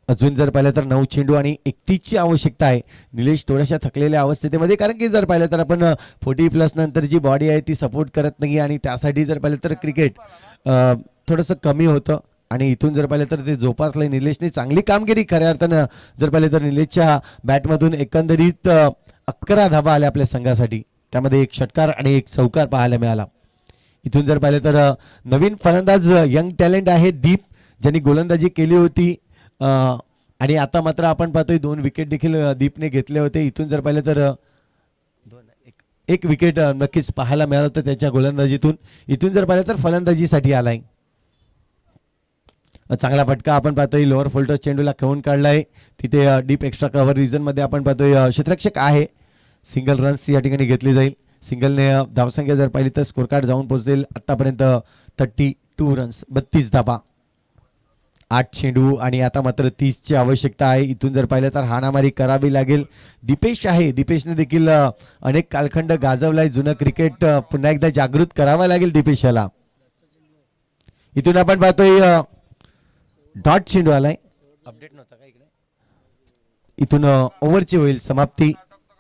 अजून जर पाहिलं तर 9 चेंडू आणि 31ची आवश्यकता आहे. निलेश थोड्याशा थकलेल्या अवस्थेमध्ये, कारण की जर पाहिलं तर आपण 40+ नंतर जी बॉडी आहे ती सपोर्ट करत नाही, आणि त्यासाठी जर पाहिलं तर क्रिकेट थोडंसं कमी होतं. आणि इथून जर पाहिलं तर ते जोपासलंय निलेशने. चांगली कामगिरी खऱ्या अर्थानं जर पाहिलं तर निलेशच्या बॅटमधून एकंदरीत 11 धावा आल्या आपल्या संघासाठी. त्यामध्ये एक षटकार आणि एक चौकार पाहायला मिळाला. इथून जर पाहिलं तर नवीन फलंदाज यंग टॅलेंट आहे दीप, ज्यांनी गोलंदाजी केली होती. आणि आता मात्र आपण पाहतोय 2 विकेट देखील दीपने घेतले होते. इथून जर पाहिलं तर एक विकेट नक्कीच पाहायला मिळालं होतं त्याच्या गोलंदाजीतून. इथून जर पाहिलं तर फलंदाजीसाठी आलाय. चांगला फटका आपण पाहतोय. लोअर फोल्टस चेंडूला खेळून काढलाय. तिथे डीप एक्स्ट्रा कव्हर रिजन मध्ये आपण पाहतोय क्षेत्ररक्षक आहे. सिंगल रन्स या ठिकाणी घेतली जाईल. सिंगलने धावसंख्या जर पाहिली तर स्कोर कार्ड जाऊन पोहोचेल आतापर्यंत 32 रन्स, 32 धावा, 8 चेंडू आणि आता मात्र 30ची आवश्यकता आहे. इथून जर पाहिलं तर हाणामारी करावी लागेल. दीपेश आहे, दीपेशने देखील अनेक कालखंड गाजवलाय. जुनं क्रिकेट पुन्हा एकदा जागृत करावा लागेल दीपेशाला. इथून आपण पाहतोय डॉट चेंडू आलाय. अपडेट नव्हता का इकडे. इथून ओव्हरची होईल समाप्ती.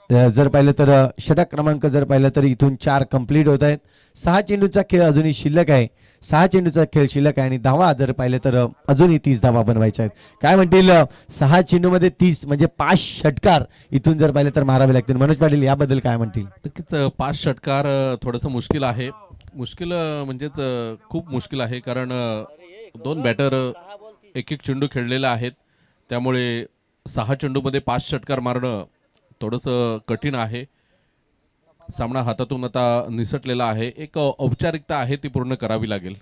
जर पाहिलं तर षटक क्रमांक जर पाहिलं तर इथून 4 कंप्लीट होत आहेत. 6 चेंडूचा खेळ अजूनही शिल्लक आहे. 6 चेंडूचा खेळ शिल्लक आहे आणि धावा जर पाहिलं तर अजूनही 30 धावा बनवायच्या आहेत. काय म्हणतील 6 चेंडूमध्ये 30 म्हणजे 5 षटकार इथून जर पाहिलं तर मारावे लागतील. मनोज पाटील याबद्दल काय म्हणतील. नक्कीच 5 षटकार थोडंसं मुश्किल आहे. मुश्किल म्हणजेच खूप मुश्किल आहे, कारण 2 बॅटर एक चेंडू खेळलेले आहेत. त्यामुळे 6 चेंडूमध्ये 5 षटकार मारणं थोडंसं कठीण आहे. सामना हातातून आता निसटलेला आहे. एक औपचारिकता आहे ती पूर्ण करावी लागेल,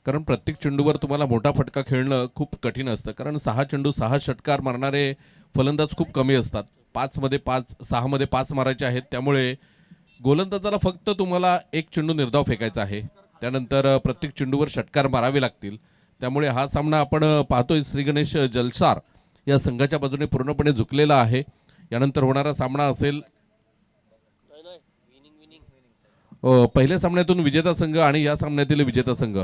कारण प्रत्येक चेंडूवर तुम्हाला मोठा फटका खेळणं खूप कठीण असतं. कारण 6 चेंडू 6 षटकार मारणारे फलंदाज खूप कमी असतात. 5 मध्ये 5, 6 मध्ये 5 मारायचे आहेत. त्यामुळे गोलंदाजाला फक्त तुम्हाला एक चेंडू निर्धाव फेकायचा आहे. त्यानंतर प्रत्येक चेंडूवर षटकार मारावे लागतील. त्यामुळे हा सामना आपण पाहतोय श्री गणेश जलसार या संघाच्या बाजूने पूर्णपणे झुकलेला आहे. यानंतर होणारा सामना असेल पहिल्या सामन्यातून विजेता संघ आणि या सामन्यातील विजेता संघ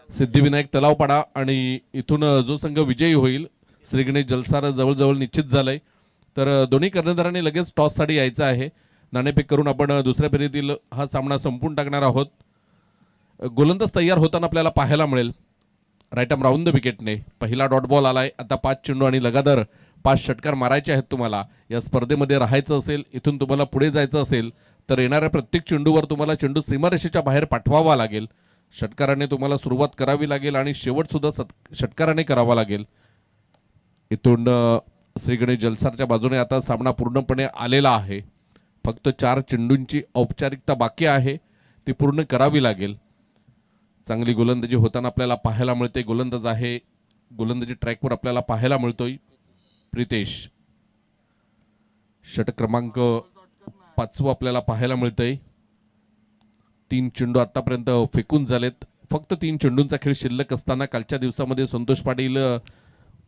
सिद्धिविनायक तलावपाडा, आणि इथून जो संघ विजयी होईल श्री गणेश जलसार जवळजवळ निश्चित झालंय. तर दोन्ही कर्णधारांनी लगेच टॉससाठी यायचं आहे. नाणेफेक करून आपण दुसऱ्या फेरीतील हा सामना संपून टाकणार आहोत. गोलंदाज तयार होताना आपल्याला पाहायला मिळेल राईट आर्म राऊंड द विकेटने. पहिला डॉट बॉल आलाय. आता 5 चेंडू आणि लगातार 5 षटकार मारायचे आहेत. तुम्हाला या स्पर्धेमध्ये राहायचं असेल, इथून तुम्हाला पुढे जायचं असेल तर येणाऱ्या प्रत्येक चेंडूवर तुम्हाला चेंडू सीमारेषेच्या बाहेर पाठवावा लागेल. षटकाराने तुम्हाला सुरुवात करावी लागेल आणि शेवट सुद्धा षटकाराने करावा लागेल. इथून श्री गणेश जलसारच्या बाजूने आता सामना पूर्णपणे आलेला आहे. फक्त 4 चेंडूंची औपचारिकता बाकी आहे, ती पूर्ण करावी लागेल. चांगली गोलंदाजी होताना आपल्याला पाहायला मिळते. गोलंदाज आहे, गोलंदाजी ट्रॅकवर आपल्याला पाहायला मिळतोय प्रितेश. षटक क्रमांक 5 आपल्याला पाहायला मिळतंय. 3 चेंडू आतापर्यंत फेकून झालेत. फक्त 3 चेंडूंचा खेळ शिल्लक असताना कालच्या दिवसामध्ये संतोष पाटील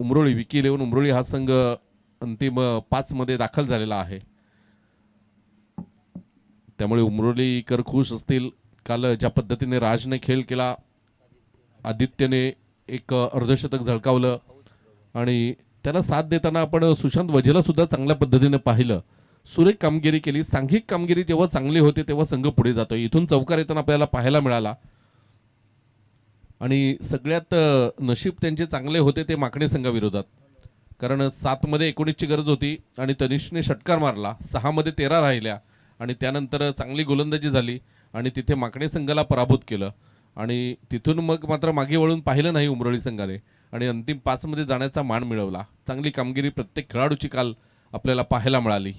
उमरोळी विकी इलेव्हन उमरोळी हा संघ अंतिम 5 मध्ये दाखल झालेला आहे. त्यामुळे उमरोलीकर खुश असतील. काल ज्या पद्धतीने राजने खेळ केला, आदित्यने एक अर्धशतक झळकावलं आणि त्याला साथ देताना आपण सुशांत वझेला सुद्धा चांगल्या पद्धतीने पाहिलं. सुरेख कामगिरी केली. सांघिक कामगिरी जेव्हा चांगली होते तेव्हा संघ पुढे जातोय. इथून चौकार येताना आपल्याला पाहायला मिळाला आणि सगळ्यात नशीब त्यांचे चांगले होते ते माकणे संघाविरोधात. कारण 7 मध्ये 19ची गरज होती आणि तनिषने षटकार मारला. 6 मध्ये 13 राहिल्या आणि त्यानंतर चांगली गोलंदाजी झाली आणि तिथे माकणे संघाला पराभूत केलं. आणि तिथून मग मात्र मागे वळून पाहिलं नाही उमरोळी संघाने आणि अंतिम 5 मध्ये जाण्याचा मान मिळवला. चांगली कामगिरी प्रत्येक खेळाडूची काल आपल्याला पाहायला मिळाली.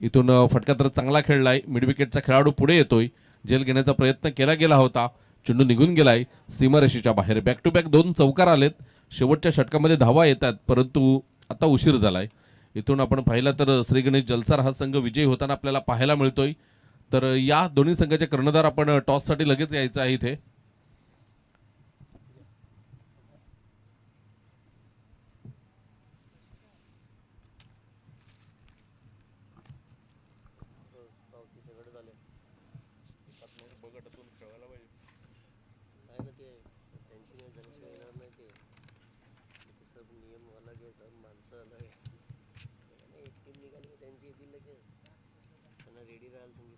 इथून फटका तर चांगला खेळलाय. मिडविकेटचा खेळाडू पुढे येतोय. झेल घेण्याचा प्रयत्न केला गेला होता. चेंडू निघून गेलाय सीमारेषेच्या बाहेर. बॅक टू बॅक 2 चौकार आलेत. शेवटच्या षटकामध्ये धावा येतात, परंतु आता उशीर झालाय. इथून आपण पाहिलं तर श्री गणेश जलसार हा संघ विजयी होताना आपल्याला पाहायला मिळतोय. तर या दोन्ही संघाचे कर्णधार आपण टॉससाठी लगेच यायचं आहे इथे. रेडी राहायला सांगितलं.